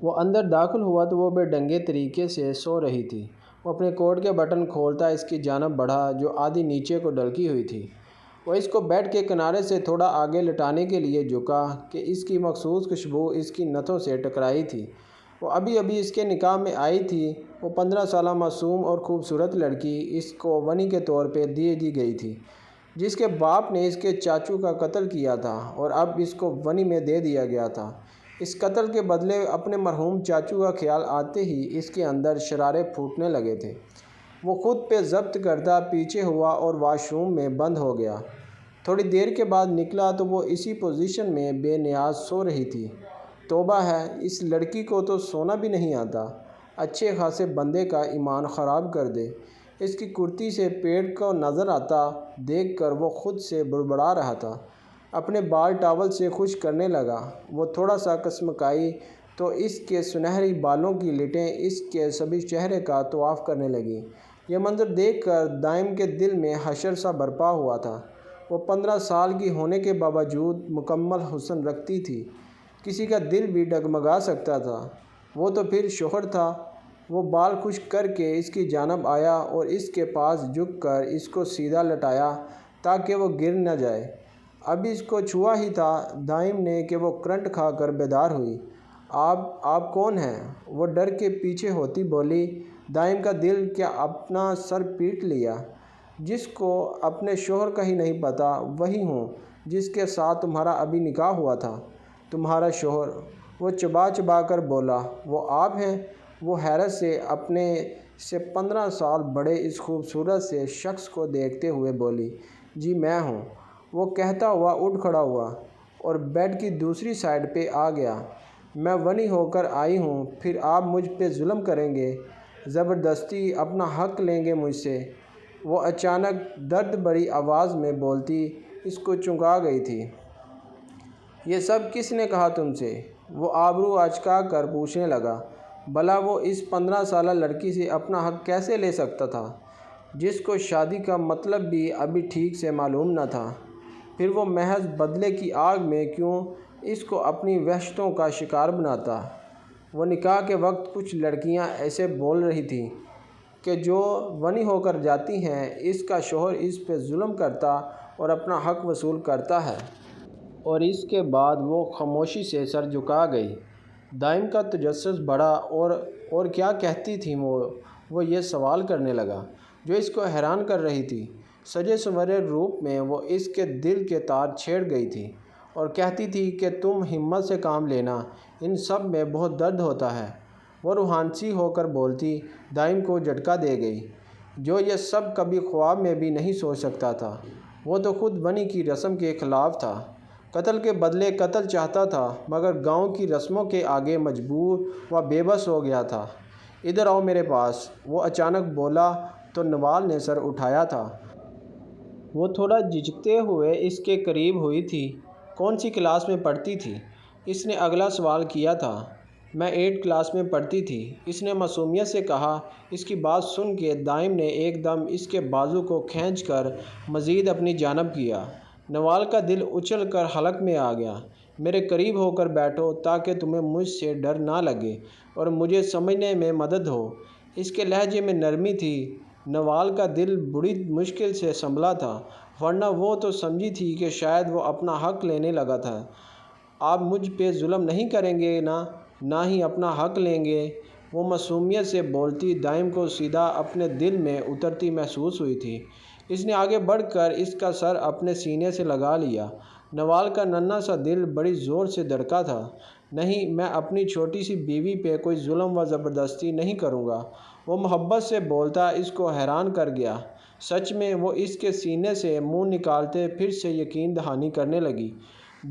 وہ اندر داخل ہوا تو وہ بے ڈنگے طریقے سے سو رہی تھی۔ وہ اپنے کوٹ کے بٹن کھولتا اس کی جانب بڑھا جو آدھی نیچے کو ڈھلکی ہوئی تھی۔ وہ اس کو بیڈ کے کنارے سے تھوڑا آگے لٹانے کے لیے جھکا کہ اس کی مخصوص خوشبو اس کی نتھوں سے ٹکرائی تھی۔ وہ ابھی ابھی اس کے نکاح میں آئی تھی۔ وہ 15 سالہ معصوم اور خوبصورت لڑکی اس کو ونی کے طور پہ دی گئی تھی، جس کے باپ نے اس کے چاچو کا قتل کیا تھا اور اب اس کو ونی میں دے دیا گیا تھا۔ اس قتل کے بدلے اپنے مرحوم چاچو کا خیال آتے ہی اس کے اندر شرارے پھوٹنے لگے تھے۔ وہ خود پہ ضبط کرتا پیچھے ہوا اور واش روم میں بند ہو گیا۔ تھوڑی دیر کے بعد نکلا تو وہ اسی پوزیشن میں بے نیاز سو رہی تھی۔ توبہ ہے، اس لڑکی کو تو سونا بھی نہیں آتا۔ اچھے خاصے بندے کا ایمان خراب کر دے۔ اس کی کرتی سے پیٹ کو نظر آتا دیکھ کر وہ خود سے بڑبڑا رہا تھا۔ اپنے بال ٹاول سے خشک کرنے لگا۔ وہ تھوڑا سا کسمکائی تو اس کے سنہری بالوں کی لٹیں اس کے سبز چہرے کا طواف کرنے لگیں۔ یہ منظر دیکھ کر دائم کے دل میں حشر سا برپا ہوا تھا۔ وہ 15 سال کی ہونے کے باوجود مکمل حسن رکھتی تھی۔ کسی کا دل بھی ڈگمگا سکتا تھا۔ وہ تو پھر شوہر تھا۔ وہ بال خشک کر کے اس کی جانب آیا اور اس کے پاس جھک کر اس کو سیدھا لٹایا تاکہ وہ گر نہ جائے۔ ابھی اس کو چھوا ہی تھا دائم نے کہ وہ کرنٹ کھا کر بیدار ہوئی۔ آپ کون ہیں؟ وہ ڈر کے پیچھے ہوتی بولی۔ دائم کا دل کیا اپنا سر پیٹ لیا۔ جس کو اپنے شوہر کا ہی نہیں پتہ وہی ہوں جس کے ساتھ تمہارا ابھی نکاح ہوا تھا۔ تمہارا شوہر؟ وہ چبا چبا کر بولا۔ وہ آپ ہیں؟ وہ حیرت سے اپنے سے 15 سال بڑے اس خوبصورت سے شخص کو دیکھتے ہوئے بولی۔ جی میں ہوں۔ وہ کہتا ہوا اٹھ کھڑا ہوا اور بیڈ کی دوسری سائیڈ پہ آ گیا۔ میں ونی ہو کر آئی ہوں، پھر آپ مجھ پہ ظلم کریں گے، زبردستی اپنا حق لیں گے مجھ سے۔ وہ اچانک درد بھری آواز میں بولتی اس کو چونکا گئی تھی۔ یہ سب کس نے کہا تم سے؟ وہ آبرو اچکا کر پوچھنے لگا۔ بھلا وہ اس 15 سالہ لڑکی سے اپنا حق کیسے لے سکتا تھا جس کو شادی کا مطلب بھی ابھی ٹھیک سے معلوم نہ تھا؟ پھر وہ محض بدلے کی آگ میں کیوں اس کو اپنی وحشتوں کا شکار بناتا؟ وہ نکاح کے وقت کچھ لڑکیاں ایسے بول رہی تھیں کہ جو ونی ہو کر جاتی ہیں اس کا شوہر اس پہ ظلم کرتا اور اپنا حق وصول کرتا ہے۔ اور اس کے بعد وہ خاموشی سے سر جھکا گئی۔ دائم کا تجسس بڑھا اور کیا کہتی تھیں وہ یہ سوال کرنے لگا جو اس کو حیران کر رہی تھی۔ سجے سنورے روپ میں وہ اس کے دل کے تار چھیڑ گئی تھی اور کہتی تھی کہ تم ہمت سے کام لینا، ان سب میں بہت درد ہوتا ہے۔ وہ روحانسی ہو کر بولتی دائم کو جھٹکا دے گئی جو یہ سب کبھی خواب میں بھی نہیں سوچ سکتا تھا۔ وہ تو خود ونی کی رسم کے خلاف تھا، قتل کے بدلے قتل چاہتا تھا مگر گاؤں کی رسموں کے آگے مجبور و بے بس ہو گیا تھا۔ ادھر آؤ میرے پاس، وہ اچانک بولا تو نوال نے سر اٹھایا تھا۔ وہ تھوڑا جھجکتے ہوئے اس کے قریب ہوئی تھی۔ کون سی کلاس میں پڑھتی تھی؟ اس نے اگلا سوال کیا تھا۔ میں 8 کلاس میں پڑھتی تھی، اس نے معصومیت سے کہا۔ اس کی بات سن کے دائم نے ایک دم اس کے بازو کو کھینچ کر مزید اپنی جانب کیا۔ نوال کا دل اچھل کر حلق میں آ گیا۔ میرے قریب ہو کر بیٹھو تاکہ تمہیں مجھ سے ڈر نہ لگے اور مجھے سمجھنے میں مدد ہو۔ اس کے لہجے میں نرمی تھی۔ نوال کا دل بڑی مشکل سے سنبھلا تھا، ورنہ وہ تو سمجھی تھی کہ شاید وہ اپنا حق لینے لگا تھا۔ آپ مجھ پہ ظلم نہیں کریں گے نہ ہی اپنا حق لیں گے؟ وہ معصومیت سے بولتی دائم کو سیدھا اپنے دل میں اترتی محسوس ہوئی تھی۔ اس نے آگے بڑھ کر اس کا سر اپنے سینے سے لگا لیا۔ نوال کا ننھا سا دل بڑی زور سے دھڑکا تھا۔ نہیں، میں اپنی چھوٹی سی بیوی پہ کوئی ظلم و زبردستی نہیں کروں گا، وہ محبت سے بولتا اس کو حیران کر گیا۔ سچ میں؟ وہ اس کے سینے سے منہ نکالتے پھر سے یقین دہانی کرنے لگی۔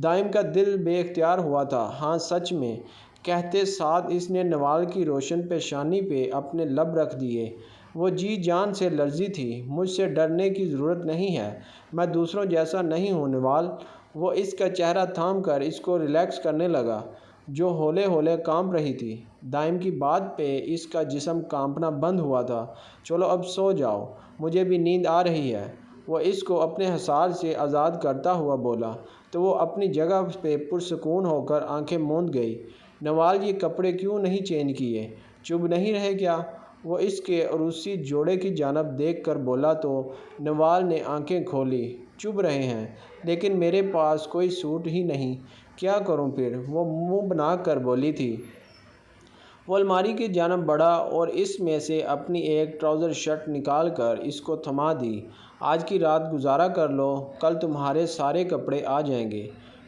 دائم کا دل بے اختیار ہوا تھا۔ ہاں سچ میں، کہتے ساتھ اس نے نوال کی روشن پیشانی پہ اپنے لب رکھ دیے۔ وہ جی جان سے لرزی تھی۔ مجھ سے ڈرنے کی ضرورت نہیں ہے، میں دوسروں جیسا نہیں ہوں نوال۔ وہ اس کا چہرہ تھام کر اس کو ریلیکس کرنے لگا جو ہولے ہولے کانپ رہی تھی۔ دائم کی بات پہ اس کا جسم کانپنا بند ہوا تھا۔ چلو اب سو جاؤ، مجھے بھی نیند آ رہی ہے، وہ اس کو اپنے حصار سے آزاد کرتا ہوا بولا تو وہ اپنی جگہ پہ پرسکون ہو کر آنکھیں موند گئی۔ نوال یہ کپڑے کیوں نہیں چینج کیے؟ چبھ نہیں رہے کیا؟ وہ اس کے عروسی جوڑے کی جانب دیکھ کر بولا تو نوال نے آنکھیں کھولی۔ چبھ رہے ہیں، لیکن میرے پاس کوئی سوٹ ہی نہیں، کیا کروں پھر؟ وہ منہ بنا کر بولی تھی۔ وہ الماری کی جانب بڑھا اور اس میں سے اپنی ایک ٹراؤزر شرٹ نکال کر اس کو تھما دی۔ آج کی رات گزارا کر لو، کل تمہارے سارے کپڑے آ جائیں گے۔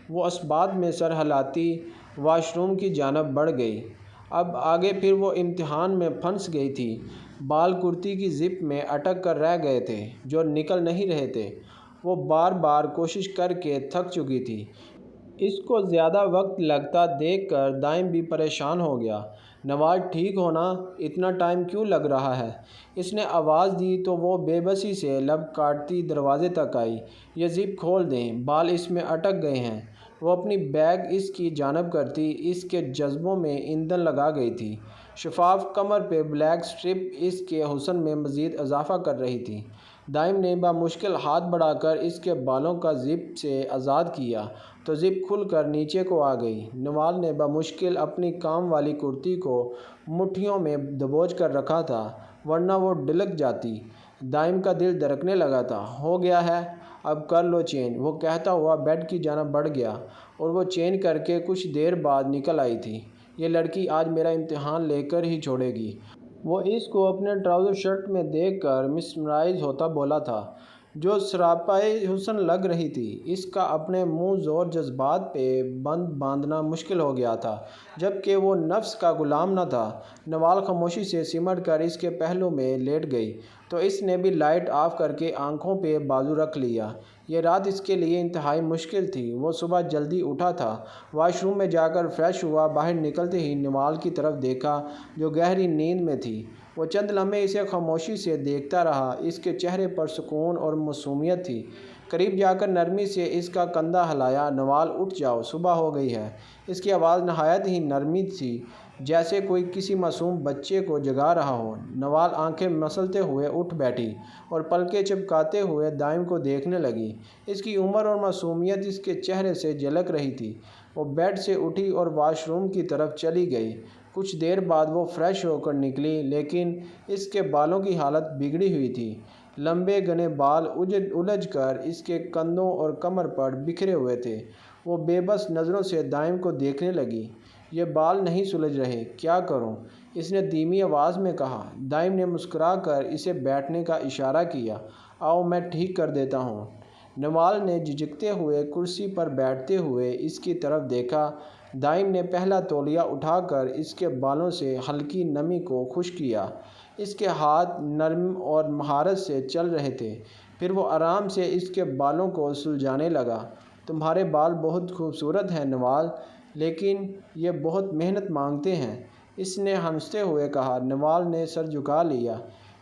وہ اس بات میں سر ہلاتی واش روم کی جانب بڑھ گئی۔ اب آگے پھر وہ امتحان میں پھنس گئی تھی۔ بال کرتی کی زپ میں اٹک کر رہ گئے تھے جو نکل نہیں رہے تھے۔ وہ بار بار کوشش کر کے تھک چکی تھی۔ اس کو زیادہ وقت لگتا دیکھ کر دائم بھی پریشان ہو گیا۔ نوال ٹھیک ہو نا؟ اتنا ٹائم کیوں لگ رہا ہے؟ اس نے آواز دی تو وہ بے بسی سے لب کاٹتی دروازے تک آئی۔ یہ زپ کھول دیں، بال اس میں اٹک گئے ہیں۔ وہ اپنی بیگ اس کی جانب کرتی اس کے جذبوں میں ایندھن لگا گئی تھی۔ شفاف کمر پہ بلیک سٹرپ اس کے حسن میں مزید اضافہ کر رہی تھی۔ دائم نے بامشکل ہاتھ بڑھا کر اس کے بالوں کا زپ سے آزاد کیا تو زپ کھل کر نیچے کو آ گئی۔ نوال نے بامشکل اپنی کام والی کرتی کو مٹھیوں میں دبوچ کر رکھا تھا، ورنہ وہ ڈلک جاتی۔ دائم کا دل دھڑکنے لگا تھا۔ ہو گیا ہے، اب کر لو چینج، وہ کہتا ہوا بیڈ کی جانب بڑھ گیا اور وہ چینج کر کے کچھ دیر بعد نکل آئی تھی۔ یہ لڑکی آج میرا امتحان لے کر ہی چھوڑے گی۔ وہ اس کو اپنے ٹراؤزر شرٹ میں دیکھ کر مسمرائز ہوتا بولا تھا، جو سراپائی حسن لگ رہی تھی۔ اس کا اپنے منہ زور جذبات پہ بند باندھنا مشکل ہو گیا تھا، جبکہ وہ نفس کا غلام نہ تھا۔ نوال خاموشی سے سمٹ کر اس کے پہلو میں لیٹ گئی تو اس نے بھی لائٹ آف کر کے آنکھوں پہ بازو رکھ لیا۔ یہ رات اس کے لیے انتہائی مشکل تھی۔ وہ صبح جلدی اٹھا تھا، واش روم میں جا کر فریش ہوا، باہر نکلتے ہی نوال کی طرف دیکھا جو گہری نیند میں تھی۔ وہ چند لمحے اسے خاموشی سے دیکھتا رہا۔ اس کے چہرے پر سکون اور معصومیت تھی۔ قریب جا کر نرمی سے اس کا کندھا ہلایا۔ نوال اٹھ جاؤ، صبح ہو گئی ہے۔ اس کی آواز نہایت ہی نرمی تھی، جیسے کوئی کسی معصوم بچے کو جگا رہا ہو۔ نوال آنکھیں مسلتے ہوئے اٹھ بیٹھی اور پلکیں چپکاتے ہوئے دائم کو دیکھنے لگی۔ اس کی عمر اور معصومیت اس کے چہرے سے جھلک رہی تھی۔ وہ بیڈ سے اٹھی اور واش روم کی طرف چلی گئی۔ کچھ دیر بعد وہ فریش ہو کر نکلی، لیکن اس کے بالوں کی حالت بگڑی ہوئی تھی۔ لمبے گھنے بال الجھ کر اس کے کندھوں اور کمر پر بکھرے ہوئے تھے۔ وہ بے بس نظروں سے دائم کو دیکھنے لگی۔ یہ بال نہیں سلجھ رہے، کیا کروں؟ اس نے دھیمی آواز میں کہا۔ دائم نے مسکرا کر اسے بیٹھنے کا اشارہ کیا۔ آؤ، میں ٹھیک کر دیتا ہوں۔ نوال نے جھجکتے ہوئے کرسی پر بیٹھتے ہوئے اس کی طرف دیکھا۔ دائم نے پہلا تولیہ اٹھا کر اس کے بالوں سے ہلکی نمی کو خشک کیا۔ اس کے ہاتھ نرم اور مہارت سے چل رہے تھے۔ پھر وہ آرام سے اس کے بالوں کو سلجھانے لگا۔ تمہارے بال بہت خوبصورت ہیں نوال، لیکن یہ بہت محنت مانگتے ہیں، اس نے ہنستے ہوئے کہا۔ نوال نے سر جھکا لیا۔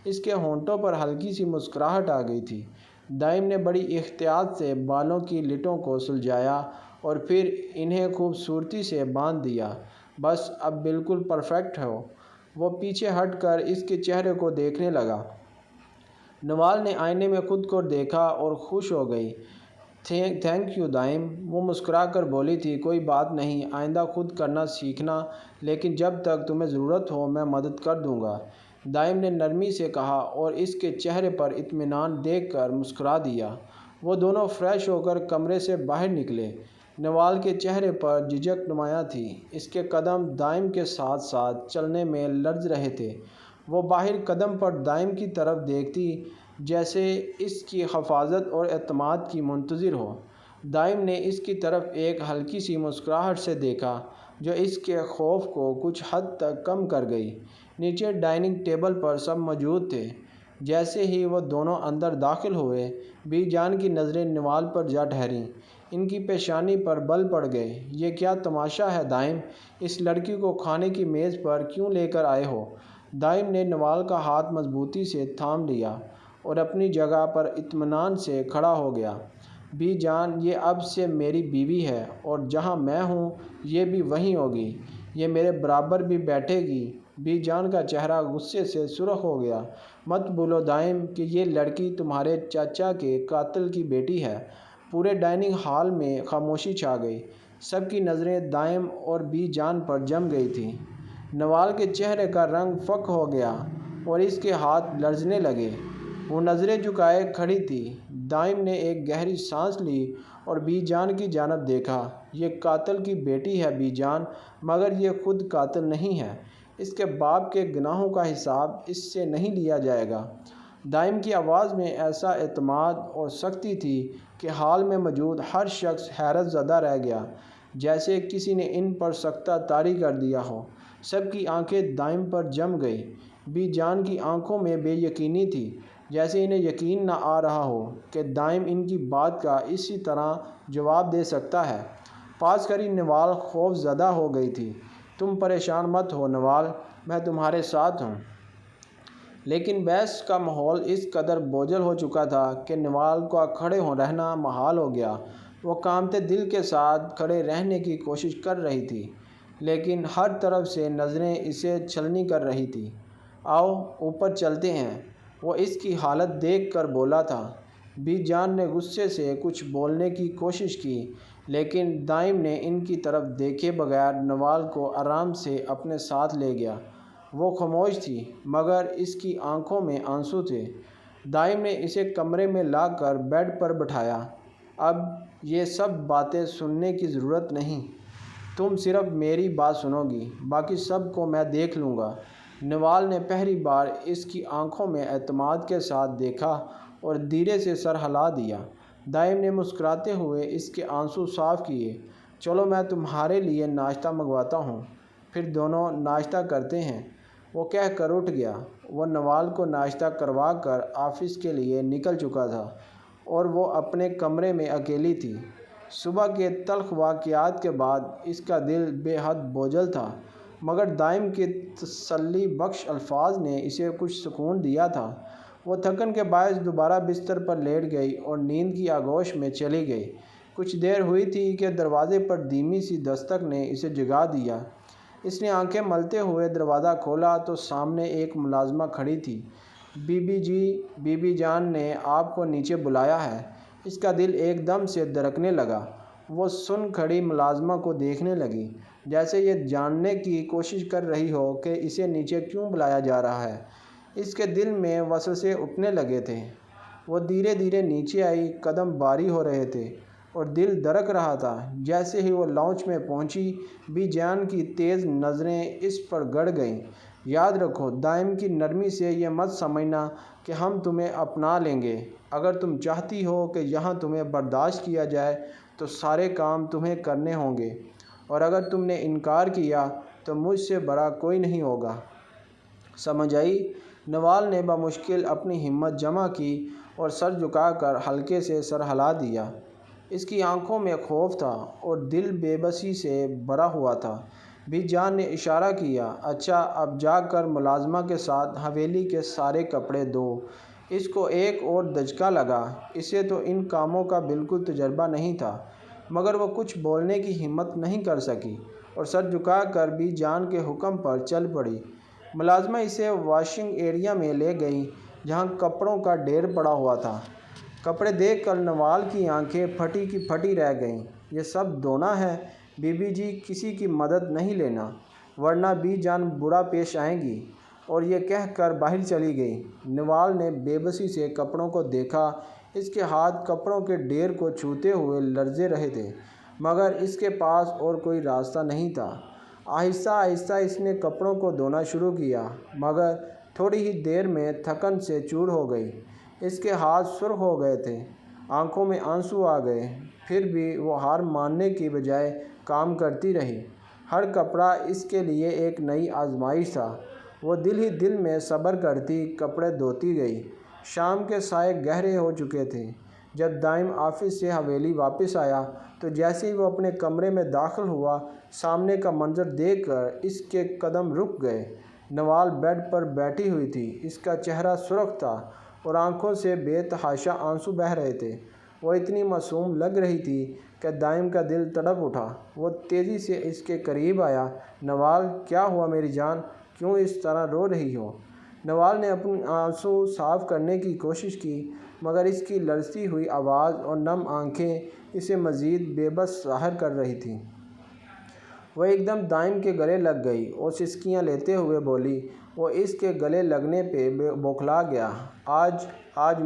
اس کے ہونٹوں پر ہلکی سی مسکراہٹ آ گئی تھی۔ دائم نے بڑی احتیاط سے بالوں کی لٹوں کو سلجھایا اور پھر انہیں خوبصورتی سے باندھ دیا۔ بس اب بالکل پرفیکٹ ہو۔ وہ پیچھے ہٹ کر اس کے چہرے کو دیکھنے لگا۔ نوال نے آئینے میں خود کو دیکھا اور خوش ہو گئی۔ تھینک یو دائم، وہ مسکرا کر بولی تھی۔ کوئی بات نہیں، آئندہ خود کرنا سیکھنا، لیکن جب تک تمہیں ضرورت ہو میں مدد کر دوں گا، دائم نے نرمی سے کہا اور اس کے چہرے پر اطمینان دیکھ کر مسکرا دیا۔ وہ دونوں فریش ہو کر کمرے سے باہر نکلے۔ نوال کے چہرے پر جھجک نمایاں تھی۔ اس کے قدم دائم کے ساتھ ساتھ چلنے میں لرز رہے تھے۔ وہ باہر قدم پر دائم کی طرف دیکھتی، جیسے اس کی حفاظت اور اعتماد کی منتظر ہو۔ دائم نے اس کی طرف ایک ہلکی سی مسکراہٹ سے دیکھا، جو اس کے خوف کو کچھ حد تک کم کر گئی۔ نیچے ڈائننگ ٹیبل پر سب موجود تھے۔ جیسے ہی وہ دونوں اندر داخل ہوئے، بی جان کی نظریں نوال پر جا ٹھہریں۔ ان کی پیشانی پر بل پڑ گئے۔ یہ کیا تماشا ہے دائم؟ اس لڑکی کو کھانے کی میز پر کیوں لے کر آئے ہو؟ دائم نے نوال کا ہاتھ مضبوطی سے تھام لیا اور اپنی جگہ پر اطمینان سے کھڑا ہو گیا۔ بی جان، یہ اب سے میری بیوی ہے اور جہاں میں ہوں یہ بھی وہیں ہوگی۔ یہ میرے برابر بھی بیٹھے گی۔ بی جان کا چہرہ غصے سے سرخ ہو گیا۔ مت بھولو دائم کہ یہ لڑکی تمہارے چاچا کے قاتل کی بیٹی ہے۔ پورے ڈائننگ ہال میں خاموشی چھا گئی۔ سب کی نظریں دائم اور بی جان پر جم گئی تھیں۔ نوال کے چہرے کا رنگ فک ہو گیا اور اس کے ہاتھ لرزنے لگے۔ وہ نظریں جھکائے کھڑی تھی۔ دائم نے ایک گہری سانس لی اور بی جان کی جانب دیکھا۔ یہ قاتل کی بیٹی ہے بی جان، مگر یہ خود قاتل نہیں ہے۔ اس کے باپ کے گناہوں کا حساب اس سے نہیں لیا جائے گا۔ دائم کی آواز میں ایسا اعتماد اور سختی تھی کہ حال میں موجود ہر شخص حیرت زدہ رہ گیا، جیسے کسی نے ان پر سکتہ طاری کر دیا ہو۔ سب کی آنکھیں دائم پر جم گئی۔ بی جان کی آنکھوں میں بے یقینی تھی، جیسے انہیں یقین نہ آ رہا ہو کہ دائم ان کی بات کا اسی طرح جواب دے سکتا ہے۔ پاس کھڑی نوال خوف زدہ ہو گئی تھی۔ تم پریشان مت ہو نوال، میں تمہارے ساتھ ہوں۔ لیکن بحث کا ماحول اس قدر بوجھل ہو چکا تھا کہ نوال کا کھڑے رہنا محال ہو گیا۔ وہ کانپتے دل کے ساتھ کھڑے رہنے کی کوشش کر رہی تھی، لیکن ہر طرف سے نظریں اسے چھلنی کر رہی تھیں۔ آؤ اوپر چلتے ہیں، وہ اس کی حالت دیکھ کر بولا تھا۔ بی جان نے غصے سے کچھ بولنے کی کوشش کی، لیکن دائم نے ان کی طرف دیکھے بغیر نوال کو آرام سے اپنے ساتھ لے گیا۔ وہ خاموش تھی، مگر اس کی آنکھوں میں آنسو تھے۔ دائم نے اسے کمرے میں لا کر بیڈ پر بٹھایا۔ اب یہ سب باتیں سننے کی ضرورت نہیں، تم صرف میری بات سنو گی، باقی سب کو میں دیکھ لوں گا۔ نوال نے پہلی بار اس کی آنکھوں میں اعتماد کے ساتھ دیکھا اور دھیرے سے سر ہلا دیا۔ دائم نے مسکراتے ہوئے اس کے آنسو صاف کیے۔ چلو میں تمہارے لیے ناشتہ منگواتا ہوں، پھر دونوں ناشتہ کرتے ہیں، وہ کہہ کر اٹھ گیا۔ وہ نوال کو ناشتہ کروا کر آفس کے لیے نکل چکا تھا اور وہ اپنے کمرے میں اکیلی تھی۔ صبح کے تلخ واقعات کے بعد اس کا دل بے حد بوجھل تھا، مگر دائم کے تسلی بخش الفاظ نے اسے کچھ سکون دیا تھا۔ وہ تھکن کے باعث دوبارہ بستر پر لیٹ گئی اور نیند کی آغوش میں چلی گئی۔ کچھ دیر ہوئی تھی کہ دروازے پر دھیمی سی دستک نے اسے جگا دیا۔ اس نے آنکھیں ملتے ہوئے دروازہ کھولا تو سامنے ایک ملازمہ کھڑی تھی۔ بی بی جان نے آپ کو نیچے بلایا ہے۔ اس کا دل ایک دم سے دھڑکنے لگا۔ وہ سن کھڑی ملازمہ کو دیکھنے لگی، جیسے یہ جاننے کی کوشش کر رہی ہو کہ اسے نیچے کیوں بلایا جا رہا ہے۔ اس کے دل میں وسوسے اٹھنے لگے تھے۔ وہ دھیرے دھیرے نیچے آئی، قدم بھاری ہو رہے تھے اور دل دھڑک رہا تھا۔ جیسے ہی وہ لاؤنج میں پہنچی، بی جان کی تیز نظریں اس پر گڑ گئیں۔ یاد رکھو، دائم کی نرمی سے یہ مت سمجھنا کہ ہم تمہیں اپنا لیں گے۔ اگر تم چاہتی ہو کہ یہاں تمہیں برداشت کیا جائے تو سارے کام تمہیں کرنے ہوں گے، اور اگر تم نے انکار کیا تو مجھ سے بڑا کوئی نہیں ہوگا۔ سمجھ آئی؟ نوال نے بمشکل اپنی ہمت جمع کی اور سر جھکا کر ہلکے سے سر ہلا دیا۔ اس کی آنکھوں میں خوف تھا اور دل بے بسی سے بھرا ہوا تھا۔ بی جان نے اشارہ کیا، اچھا اب جا کر ملازمہ کے ساتھ حویلی کے سارے کپڑے دھو۔ اس کو ایک اور دھچکا لگا۔ اسے تو ان کاموں کا بالکل تجربہ نہیں تھا، مگر وہ کچھ بولنے کی ہمت نہیں کر سکی اور سر جھکا کر بی جان کے حکم پر چل پڑی۔ ملازمہ اسے واشنگ ایریا میں لے گئی، جہاں کپڑوں کا ڈھیر پڑا ہوا تھا۔ کپڑے دیکھ کر نوال کی آنکھیں پھٹی کی پھٹی رہ گئیں۔ یہ سب دھونا ہے؟ بی بی جی، کسی کی مدد نہیں لینا، ورنہ بی جان برا پیش آئیں گی، اور یہ کہہ کر باہر چلی گئی۔ نوال نے بے بسی سے کپڑوں کو دیکھا۔ اس کے ہاتھ کپڑوں کے ڈھیر کو چھوتے ہوئے لرزے رہے تھے، مگر اس کے پاس اور کوئی راستہ نہیں تھا۔ آہستہ آہستہ اس نے کپڑوں کو دھونا شروع کیا، مگر تھوڑی ہی دیر میں تھکن سے چور ہو گئی۔ اس کے ہاتھ سرخ ہو گئے تھے، آنکھوں میں آنسو آ گئے، پھر بھی وہ ہار ماننے کی بجائے کام کرتی رہی۔ ہر کپڑا اس کے لیے ایک نئی آزمائش تھا۔ وہ دل ہی دل میں صبر کرتی کپڑے دھوتی گئی۔ شام کے سائے گہرے ہو چکے تھے۔ جب دائم آفس سے حویلی واپس آیا تو جیسے ہی وہ اپنے کمرے میں داخل ہوا، سامنے کا منظر دیکھ کر اس کے قدم رک گئے۔ نوال بیڈ پر بیٹھی ہوئی تھی۔ اس کا چہرہ سرخ تھا اور آنکھوں سے بے تحاشا آنسو بہہ رہے تھے۔ وہ اتنی معصوم لگ رہی تھی کہ دائم کا دل تڑپ اٹھا۔ وہ تیزی سے اس کے قریب آیا۔ نوال، کیا ہوا میری جان؟ کیوں اس طرح رو رہی ہو؟ نوال نے اپنے آنسو صاف کرنے کی کوشش کی، مگر اس کی لرزتی ہوئی آواز اور نم آنکھیں اسے مزید بے بس ظاہر کر رہی تھیں۔ وہ ایک دم دائم کے گلے لگ گئی اور سسکیاں لیتے ہوئے بولی۔ وہ اس کے گلے لگنے پہ بوکھلا گیا۔ آج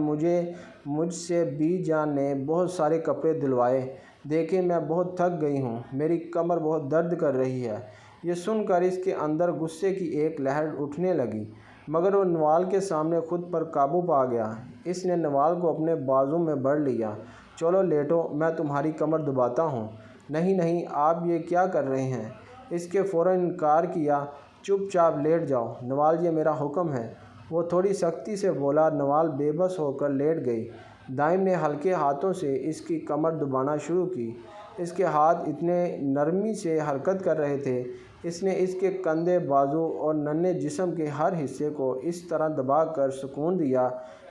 مجھ سے بی جان نے بہت سارے کپڑے دلوائے۔ دیکھیں میں بہت تھک گئی ہوں، میری کمر بہت درد کر رہی ہے۔ یہ سن کر اس کے اندر غصے کی ایک لہر اٹھنے لگی، مگر وہ نوال کے سامنے خود پر قابو پا گیا۔ اس نے نوال کو اپنے بازو میں بڑھ لیا۔ چلو لیٹو، میں تمہاری کمر دباتا ہوں۔ نہیں نہیں، آپ یہ کیا کر رہے ہیں؟ اس کے فوراً انکار کیا۔ چپ چاپ لیٹ جاؤ نوال، یہ میرا حکم ہے، وہ تھوڑی سختی سے بولا۔ نوال بے بس ہو کر لیٹ گئی۔ دائم نے ہلکے ہاتھوں سے اس کی کمر دبانا شروع کی۔ اس کے ہاتھ اتنے نرمی سے حرکت کر رہے تھے۔ اس نے اس کے کندھے، بازو اور ننھے جسم کے ہر حصے کو اس طرح دبا کر سکون دیا